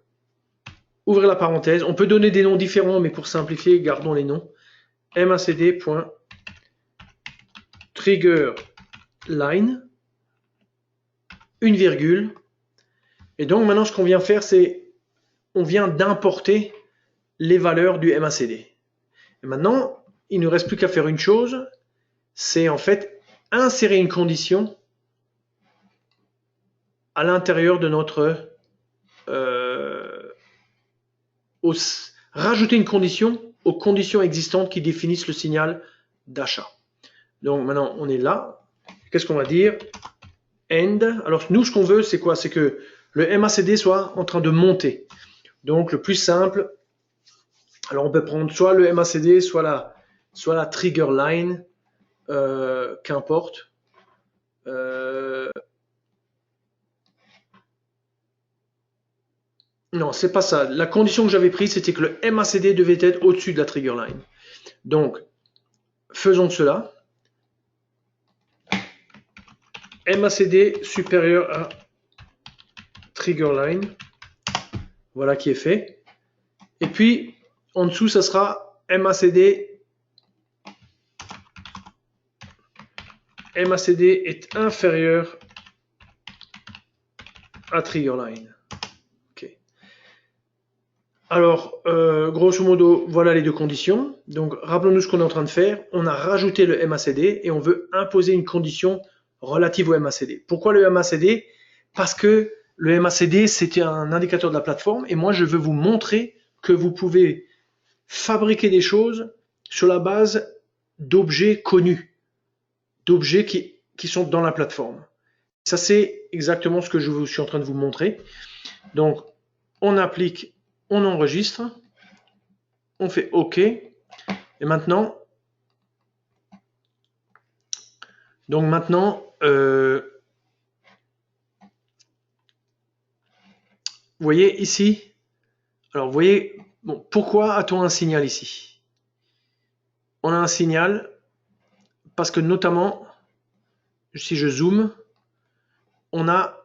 Ouvrir la parenthèse. On peut donner des noms différents, mais pour simplifier, gardons les noms. MACD, point, trigger line, une virgule. Et donc maintenant, ce qu'on vient faire, c'est on vient d'importer les valeurs du MACD. Et maintenant, il ne reste plus qu'à faire une chose, c'est en fait insérer une condition à l'intérieur de notre... rajouter une condition aux conditions existantes qui définissent le signal d'achat. Donc maintenant, on est là. Qu'est-ce qu'on va dire? End. Alors nous, ce qu'on veut, c'est quoi? C'est que le MACD soit en train de monter. Donc le plus simple, alors on peut prendre soit le MACD, soit la trigger line, qu'importe. Non, c'est pas ça. La condition que j'avais prise, c'était que le MACD devait être au-dessus de la trigger line. Donc, faisons cela. MACD supérieur à trigger line. Voilà qui est fait. Et puis, en dessous, ça sera MACD. MACD est inférieur à trigger line. Ok. Alors, grosso modo, voilà les deux conditions. Donc, rappelons-nous ce qu'on est en train de faire. On a rajouté le MACD et on veut imposer une condition relative au MACD. Pourquoi le MACD? Parce que le MACD, c'était un indicateur de la plateforme et moi, je veux vous montrer que vous pouvez fabriquer des choses sur la base d'objets connus, d'objets qui sont dans la plateforme. Ça, c'est exactement ce que je suis en train de vous montrer. Donc, on applique, on enregistre, on fait OK. Et maintenant, vous voyez ici, alors vous voyez, bon, pourquoi a-t-on un signal ici? On a un signal parce que notamment, si je zoome, on a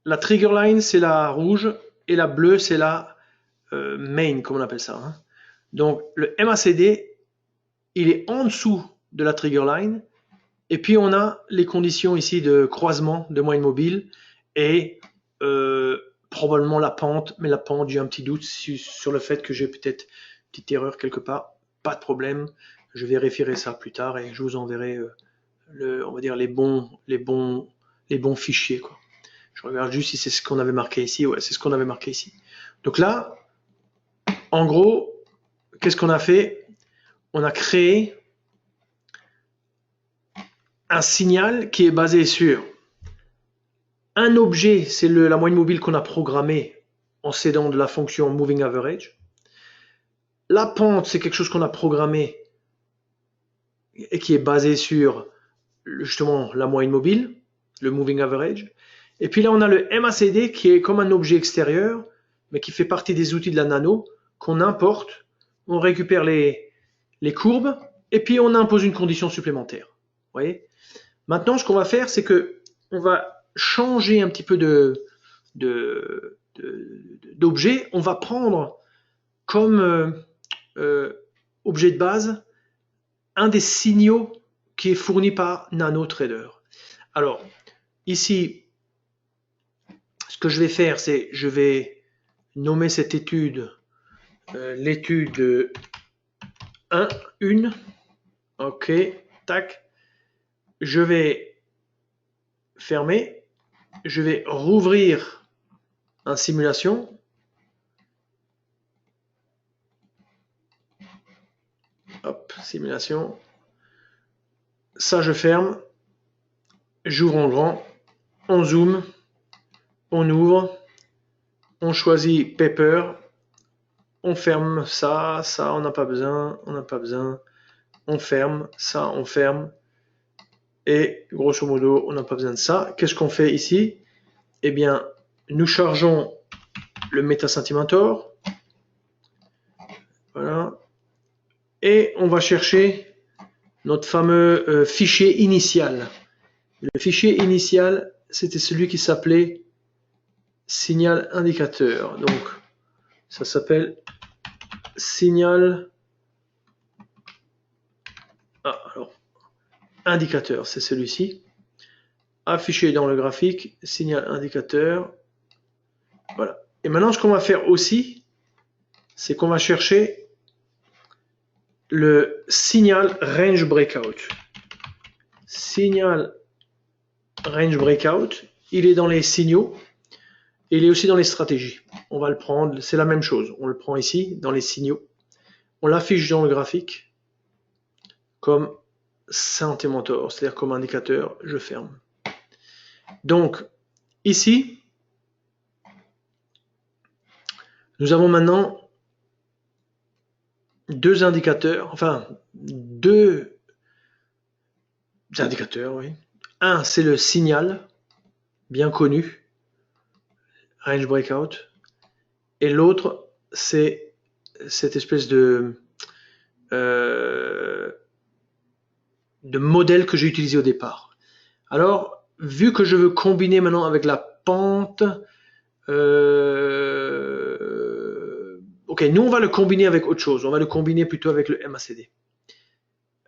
la trigger line, c'est la rouge, et la bleue, c'est la main, comme on appelle ça. Hein. Donc le MACD, il est en dessous de la trigger line. Et puis on a les conditions ici de croisement de moyenne mobile et probablement la pente, mais la pente, j'ai un petit doute sur le fait que j'ai peut-être une petite erreur quelque part. Pas de problème, je vérifierai ça plus tard et je vous enverrai on va dire les bons fichiers, quoi. Je regarde juste si c'est ce qu'on avait marqué ici. Ouais, c'est ce qu'on avait marqué ici. Donc là, en gros, qu'est-ce qu'on a fait? On a créé un signal qui est basé sur un objet, c'est la moyenne mobile qu'on a programmée en s'aidant de la fonction moving average. La pente, c'est quelque chose qu'on a programmé et qui est basé sur justement la moyenne mobile, le moving average. Et puis là, on a le MACD qui est comme un objet extérieur, mais qui fait partie des outils de la nano, qu'on importe, on récupère les courbes, et puis on impose une condition supplémentaire. Vous voyez? Maintenant, ce qu'on va faire, c'est que on va changer un petit peu d'objet. On va prendre comme objet de base un des signaux qui est fourni par NanoTrader. Alors, ici, ce que je vais faire, c'est je vais nommer cette étude l'étude 1. Ok, tac. Je vais fermer. Je vais rouvrir un simulation. Hop, simulation. Ça, je ferme. J'ouvre en grand. On zoome. On ouvre. On choisit Paper. On ferme ça. Ça, on n'a pas besoin. On n'a pas besoin. On ferme. Ça, on ferme. Et grosso modo, on n'a pas besoin de ça. Qu'est-ce qu'on fait ici? Eh bien, nous chargeons le MetaSentimentor. Voilà. Et on va chercher notre fameux fichier initial. Le fichier initial, c'était celui qui s'appelait signal indicateur. Donc, ça s'appelle signal indicateur, c'est celui-ci. Affiché dans le graphique, signal indicateur. Voilà. Et maintenant, ce qu'on va faire aussi, c'est qu'on va chercher le signal range breakout. Signal range breakout, il est dans les signaux et il est aussi dans les stratégies. On va le prendre, c'est la même chose. On le prend ici, dans les signaux. On l'affiche dans le graphique comme Sentimentor, c'est-à-dire comme indicateur, je ferme. Donc, ici, nous avons maintenant deux indicateurs, enfin, deux indicateurs, oui. Un, c'est le signal, bien connu, range breakout, et l'autre, c'est cette espèce de modèle que j'ai utilisé au départ. Alors, vu que je veux combiner maintenant avec la pente, ok, nous on va le combiner avec autre chose. On va le combiner plutôt avec le MACD.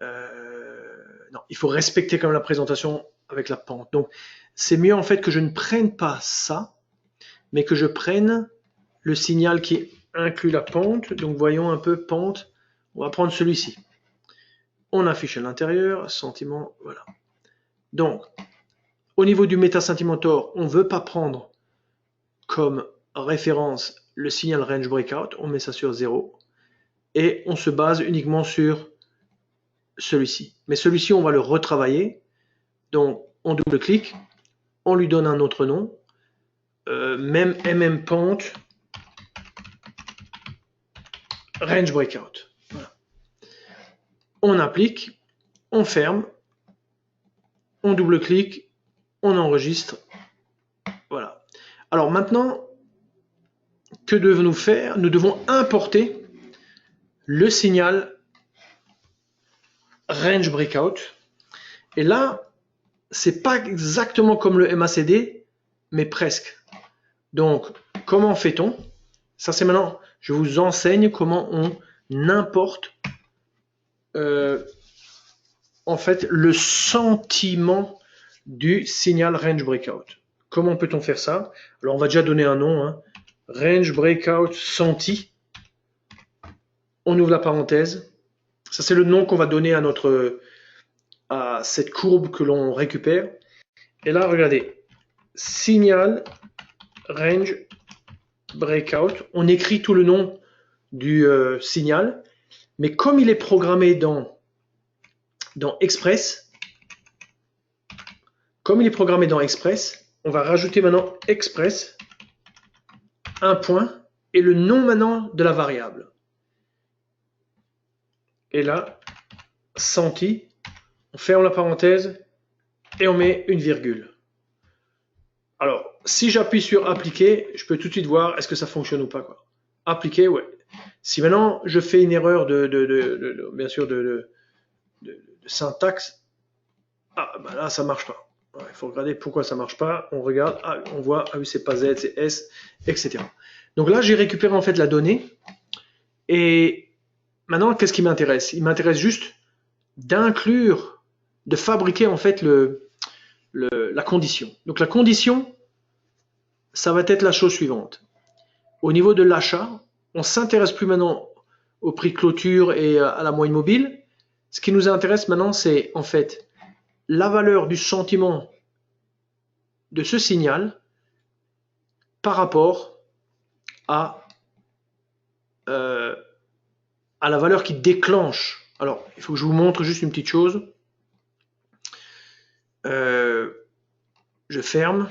Non, il faut respecter quand même la présentation avec la pente. Donc, c'est mieux en fait que je ne prenne pas ça, mais que je prenne le signal qui inclut la pente. Donc, voyons un peu pente. On va prendre celui-ci. On affiche à l'intérieur, sentiment, voilà. Donc, au niveau du MetaSentimentor, on ne veut pas prendre comme référence le signal range breakout, on met ça sur 0 et on se base uniquement sur celui-ci. Mais celui-ci, on va le retravailler. Donc, on double-clique, on lui donne un autre nom, même pente range breakout. Voilà. On applique, on ferme, on double-clique, on enregistre. Voilà. Alors maintenant, que devons-nous faire? Nous devons importer le signal range breakout. Et là, c'est pas exactement comme le MACD, mais presque. Donc, comment fait-on? Ça, c'est maintenant, je vous enseigne comment on importe en fait le sentiment du signal range breakout. Comment peut-on faire ça? Alors on va déjà donner un nom, hein. Range breakout senti. On ouvre la parenthèse. Ça c'est le nom qu'on va donner à cette courbe que l'on récupère. Et là, regardez, signal range breakout. On écrit tout le nom du signal, mais comme il est programmé dans Express, on va rajouter maintenant Express, un point, et le nom maintenant de la variable. Et là, senti, on ferme la parenthèse et on met une virgule. Alors, si j'appuie sur appliquer, je peux tout de suite voir est-ce que ça fonctionne ou pas, quoi. Appliquer, ouais. Si maintenant je fais une erreur bien sûr de syntaxe, ben là ça marche pas. Il faut regarder pourquoi ça marche pas. On regarde, on voit, oui c'est pas Z, c'est S, etc. Donc là j'ai récupéré en fait la donnée. Et maintenant qu'est-ce qui m'intéresse? Il m'intéresse juste d'inclure, de fabriquer en fait la condition. Donc la condition, ça va être la chose suivante. Au niveau de l'achat, on ne s'intéresse plus maintenant au prix de clôture et à la moyenne mobile. Ce qui nous intéresse maintenant, c'est en fait la valeur du sentiment de ce signal par rapport à la valeur qui déclenche. Alors, il faut que je vous montre juste une petite chose. Je ferme.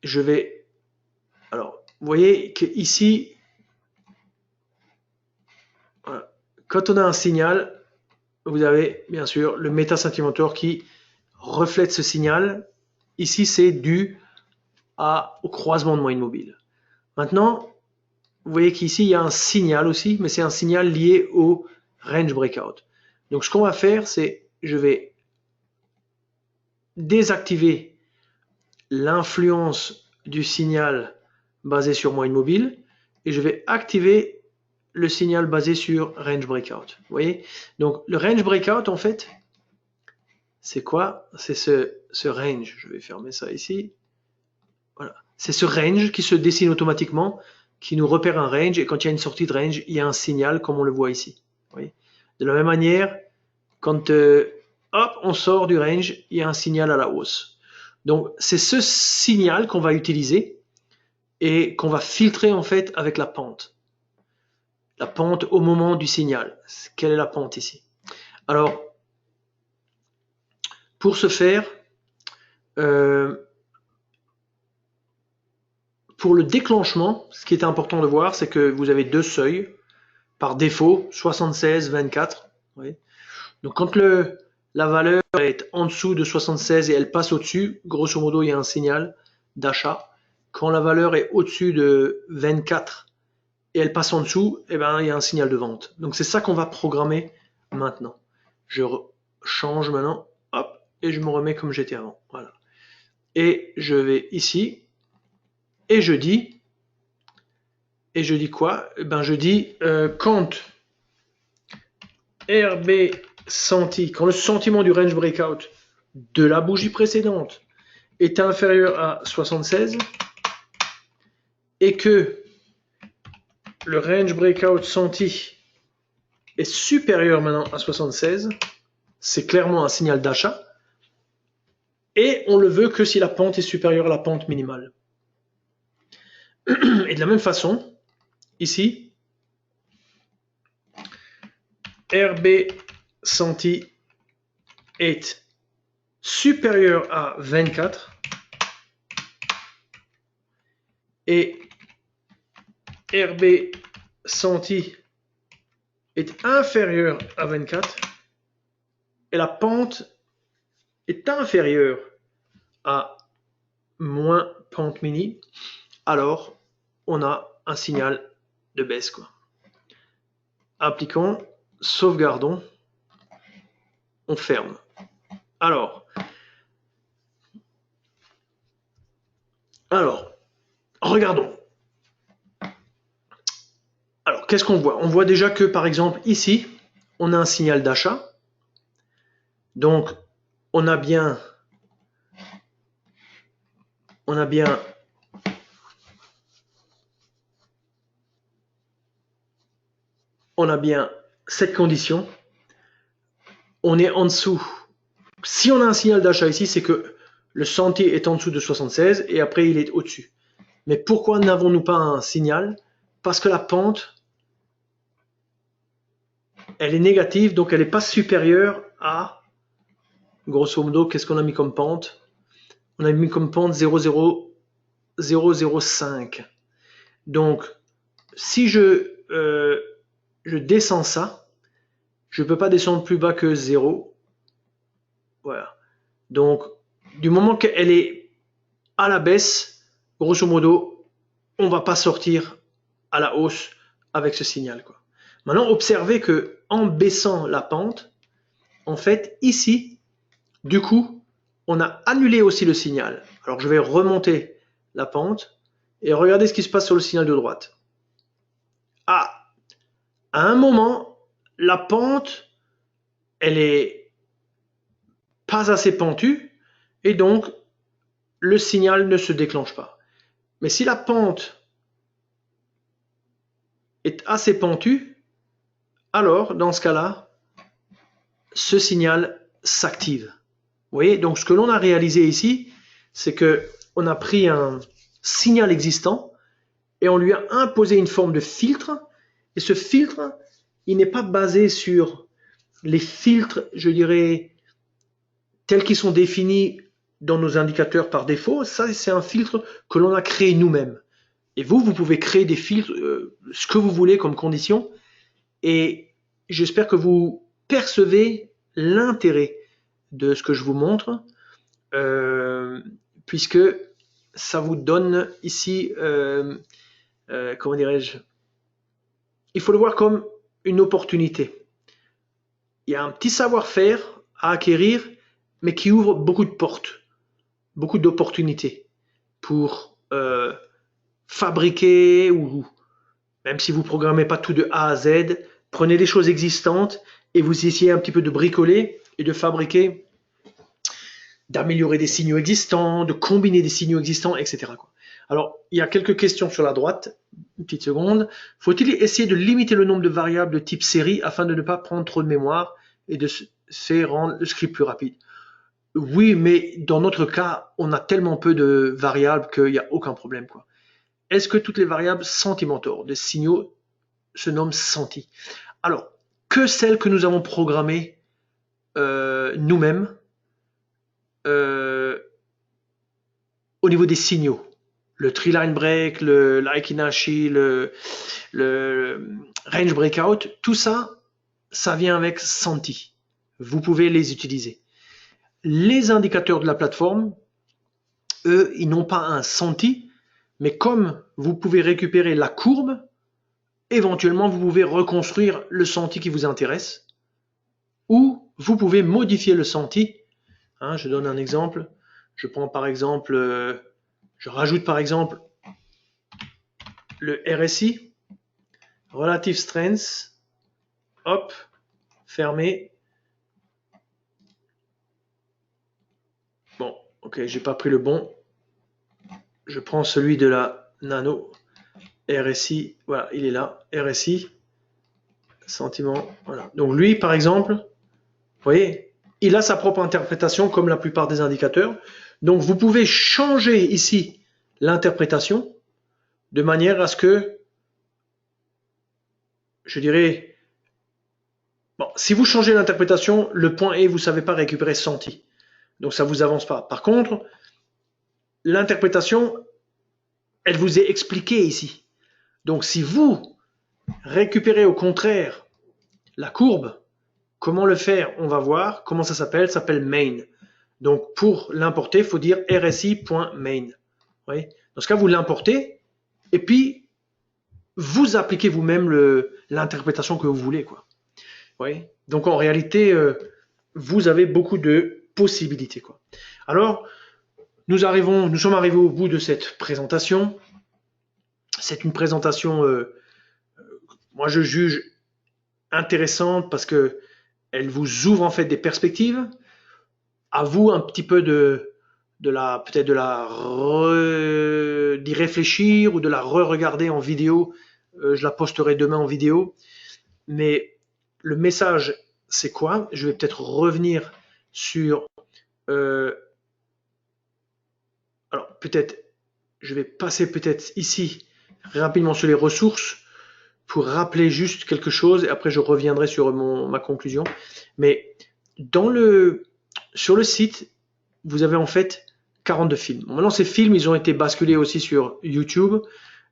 Je vais... Alors, vous voyez qu'ici, voilà, quand on a un signal, vous avez bien sûr le métasentimentor qui reflète ce signal. Ici, c'est dû au croisement de moyenne mobile. Maintenant, vous voyez qu'ici, il y a un signal aussi, mais c'est un signal lié au range breakout. Donc, ce qu'on va faire, c'est je vais désactiver l'influence du signal basé sur moyenne mobile et je vais activer le signal basé sur range breakout. Vous voyez? Donc, le range breakout, en fait, c'est quoi? C'est ce range. Je vais fermer ça ici. Voilà. C'est ce range qui se dessine automatiquement, qui nous repère un range, et quand il y a une sortie de range, il y a un signal comme on le voit ici. Vous voyez? De la même manière, quand hop, on sort du range, il y a un signal à la hausse. Donc c'est ce signal qu'on va utiliser et qu'on va filtrer en fait avec la pente. La pente au moment du signal. Quelle est la pente ici? Alors, pour ce faire, pour le déclenchement, ce qui est important de voir, c'est que vous avez deux seuils par défaut, 76, 24. Oui. Donc quand la valeur est en dessous de 76 et elle passe au-dessus, grosso modo, il y a un signal d'achat. Quand la valeur est au-dessus de 24 et elle passe en dessous, eh ben, il y a un signal de vente. Donc c'est ça qu'on va programmer maintenant. Je change maintenant, hop, et je me remets comme j'étais avant. Voilà. Et je vais ici, et je dis quoi? Eh ben, je dis quand RB senti, quand le sentiment du range breakout de la bougie précédente est inférieur à 76 et que le range breakout senti est supérieur maintenant à 76, c'est clairement un signal d'achat et on le veut que si la pente est supérieure à la pente minimale. Et de la même façon, ici, RB senti est supérieur à 24 et RB senti est inférieur à 24 et la pente est inférieure à moins pente mini, alors on a un signal de baisse, quoi. Appliquons, sauvegardons, on ferme. Alors, regardons. Alors, qu'est-ce qu'on voit? On voit déjà que, par exemple, ici, on a un signal d'achat. Donc, on a bien cette condition. On est en dessous. Si on a un signal d'achat ici, c'est que le sentier est en dessous de 76 et après il est au-dessus. Mais pourquoi n'avons-nous pas un signal? Parce que la pente, elle est négative, donc elle n'est pas supérieure à, grosso modo, qu'est-ce qu'on a mis comme pente? On a mis comme pente 0,005. Donc, si je descends ça, je ne peux pas descendre plus bas que 0. Voilà. Donc, du moment qu'elle est à la baisse, grosso modo, on ne va pas sortir à la hausse avec ce signal, quoi. Maintenant, observez que en baissant la pente, en fait, ici, du coup, on a annulé aussi le signal. Alors, je vais remonter la pente et regardez ce qui se passe sur le signal de droite. Ah, à un moment, la pente, elle est pas assez pentue et donc le signal ne se déclenche pas. Mais si la pente est assez pentue, alors dans ce cas-là, ce signal s'active. Vous voyez, donc ce que l'on a réalisé ici, c'est que on a pris un signal existant et on lui a imposé une forme de filtre. Et ce filtre, il n'est pas basé sur les filtres, je dirais, tels qu'ils sont définis dans nos indicateurs par défaut. Ça, c'est un filtre que l'on a créé nous-mêmes. Et vous pouvez créer des filtres, ce que vous voulez comme condition. Et j'espère que vous percevez l'intérêt de ce que je vous montre, puisque ça vous donne ici, comment dirais-je, il faut le voir comme une opportunité. Il y a un petit savoir-faire à acquérir, mais qui ouvre beaucoup de portes, beaucoup d'opportunités pour fabriquer, ou même si vous ne programmez pas tout de A à Z, prenez des choses existantes et vous essayez un petit peu de bricoler et de fabriquer, d'améliorer des signaux existants, de combiner des signaux existants, etc. Alors, il y a quelques questions sur la droite. Une petite seconde. Faut-il essayer de limiter le nombre de variables de type série afin de ne pas prendre trop de mémoire et de rendre le script plus rapide? Oui, mais dans notre cas, on a tellement peu de variables qu'il n'y a aucun problème, quoi. Est-ce que toutes les variables sentimentaux des signaux se nomment senti? Alors, que celles que nous avons programmées nous-mêmes au niveau des signaux. Le tree line break, le Aikinashi, le range breakout, tout ça, ça vient avec senti. Vous pouvez les utiliser. Les indicateurs de la plateforme, eux, ils n'ont pas un senti, mais comme vous pouvez récupérer la courbe, éventuellement, vous pouvez reconstruire le senti qui vous intéresse, ou vous pouvez modifier le senti. Je donne un exemple. Je prends par exemple, je rajoute par exemple le RSI, Relative Strength, hop, fermé. Bon, ok, j'ai pas pris le bon. Je prends celui de la nano, RSI, voilà, il est là, RSI, sentiment, voilà. Donc lui, par exemple, vous voyez, il a sa propre interprétation comme la plupart des indicateurs. Donc vous pouvez changer ici l'interprétation de manière à ce que, je dirais, bon, si vous changez l'interprétation, le point E, vous ne savez pas récupérer senti. Donc ça ne vous avance pas. Par contre, l'interprétation, elle vous est expliquée ici. Donc si vous récupérez au contraire la courbe, comment le faire? On va voir. Comment ça s'appelle? Ça s'appelle main. Donc pour l'importer, il faut dire rsi.main. Dans ce cas, vous l'importez et puis vous appliquez vous-même l'interprétation que vous voulez, quoi. Donc en réalité, vous avez beaucoup de possibilités, quoi. Alors, nous sommes arrivés au bout de cette présentation. C'est une présentation moi je juge intéressante parce que elle vous ouvre en fait des perspectives. À vous un petit peu peut-être d'y réfléchir ou de la re-regarder en vidéo. Je la posterai demain en vidéo. Mais le message, c'est quoi? Je vais peut-être revenir sur. Alors peut-être, je vais passer peut-être ici rapidement sur les ressources pour rappeler juste quelque chose et après je reviendrai sur ma conclusion. Mais sur le site, vous avez en fait 42 films. Bon, maintenant, ces films, ils ont été basculés aussi sur YouTube.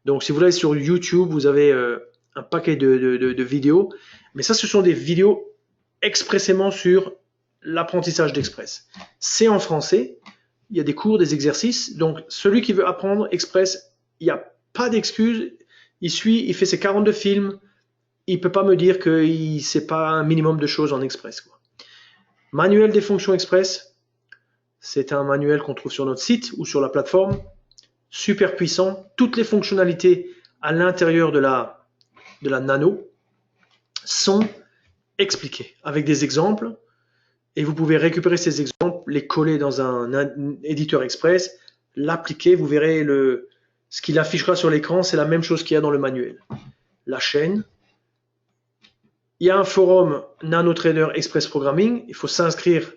Donc, si vous allez sur YouTube, vous avez un paquet de vidéos. Mais ça, ce sont des vidéos expressément sur l'apprentissage d'Express. C'est en français. Il y a des cours, des exercices. Donc, celui qui veut apprendre Express, il n'y a pas d'excuse. Il fait ses 42 films. Il ne peut pas me dire qu'il ne sait pas un minimum de choses en Express, quoi. Manuel des fonctions Express, c'est un manuel qu'on trouve sur notre site ou sur la plateforme. Super puissant. Toutes les fonctionnalités à l'intérieur de la Nano sont expliquées avec des exemples. Et vous pouvez récupérer ces exemples, les coller dans un éditeur Express, l'appliquer. Vous verrez ce qu'il affichera sur l'écran, c'est la même chose qu'il y a dans le manuel. La chaîne. Il y a un forum NanoTrader Express Programming. Il faut s'inscrire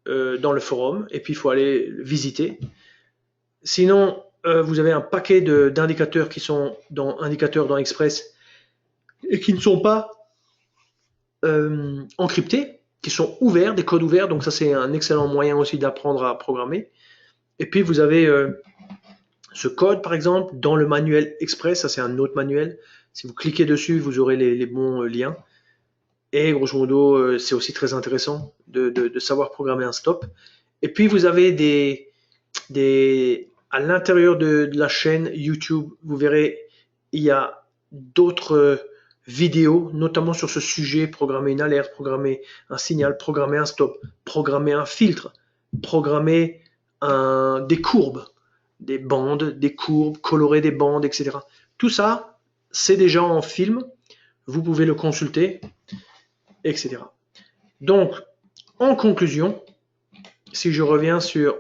dans le forum et puis il faut aller visiter. Sinon, vous avez un paquet d'indicateurs qui sont indicateurs dans Express et qui ne sont pas encryptés, qui sont ouverts, des codes ouverts. Donc ça, c'est un excellent moyen aussi d'apprendre à programmer. Et puis vous avez ce code, par exemple, dans le manuel Express. Ça, c'est un autre manuel. Si vous cliquez dessus, vous aurez les bons liens. Et grosso modo, c'est aussi très intéressant de savoir programmer un stop. Et puis vous avez à l'intérieur de la chaîne YouTube, vous verrez, il y a d'autres vidéos, notamment sur ce sujet, programmer une alerte, programmer un signal, programmer un stop, programmer un filtre, programmer des courbes, des bandes, des courbes, colorer des bandes, etc. Tout ça, c'est déjà en film. Vous pouvez le consulter, etc. Donc, en conclusion, si je reviens sur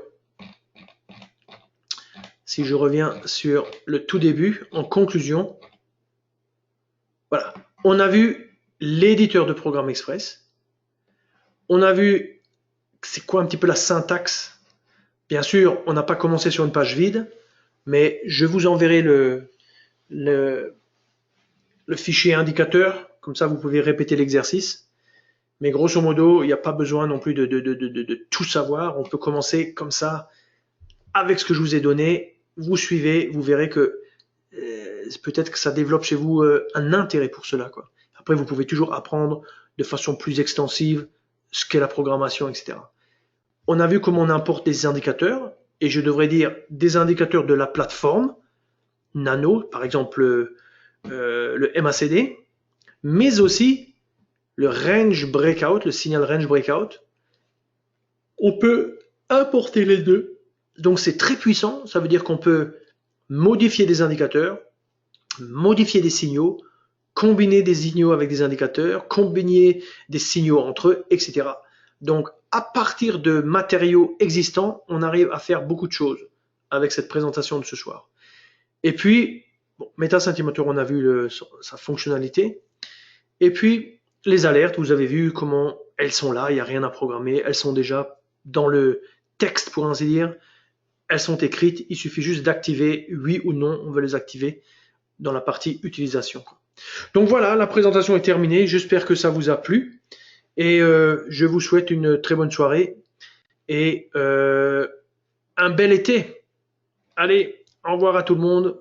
le tout début, en conclusion, voilà, on a vu l'éditeur de programme Express, on a vu c'est quoi un petit peu la syntaxe. Bien sûr, on n'a pas commencé sur une page vide, mais je vous enverrai le fichier indicateur, comme ça vous pouvez répéter l'exercice. Mais grosso modo, il n'y a pas besoin non plus de tout savoir. On peut commencer comme ça, avec ce que je vous ai donné. Vous suivez, vous verrez que peut-être que ça développe chez vous un intérêt pour cela, quoi. Après, vous pouvez toujours apprendre de façon plus extensive ce qu'est la programmation, etc. On a vu comment on importe des indicateurs, et je devrais dire des indicateurs de la plateforme Nano, par exemple le MACD, mais aussi le range breakout, le signal range breakout. On peut importer les deux. Donc c'est très puissant, ça veut dire qu'on peut modifier des indicateurs, modifier des signaux, combiner des signaux avec des indicateurs, combiner des signaux entre eux, etc. Donc à partir de matériaux existants, on arrive à faire beaucoup de choses avec cette présentation de ce soir. Et puis, MetaSentimeter, on a vu sa fonctionnalité. Et puis, les alertes, vous avez vu comment elles sont là, il n'y a rien à programmer, elles sont déjà dans le texte, pour ainsi dire. Elles sont écrites, il suffit juste d'activer, oui ou non, on veut les activer dans la partie utilisation. Donc voilà, la présentation est terminée, j'espère que ça vous a plu. Et je vous souhaite une très bonne soirée et un bel été. Allez, au revoir à tout le monde.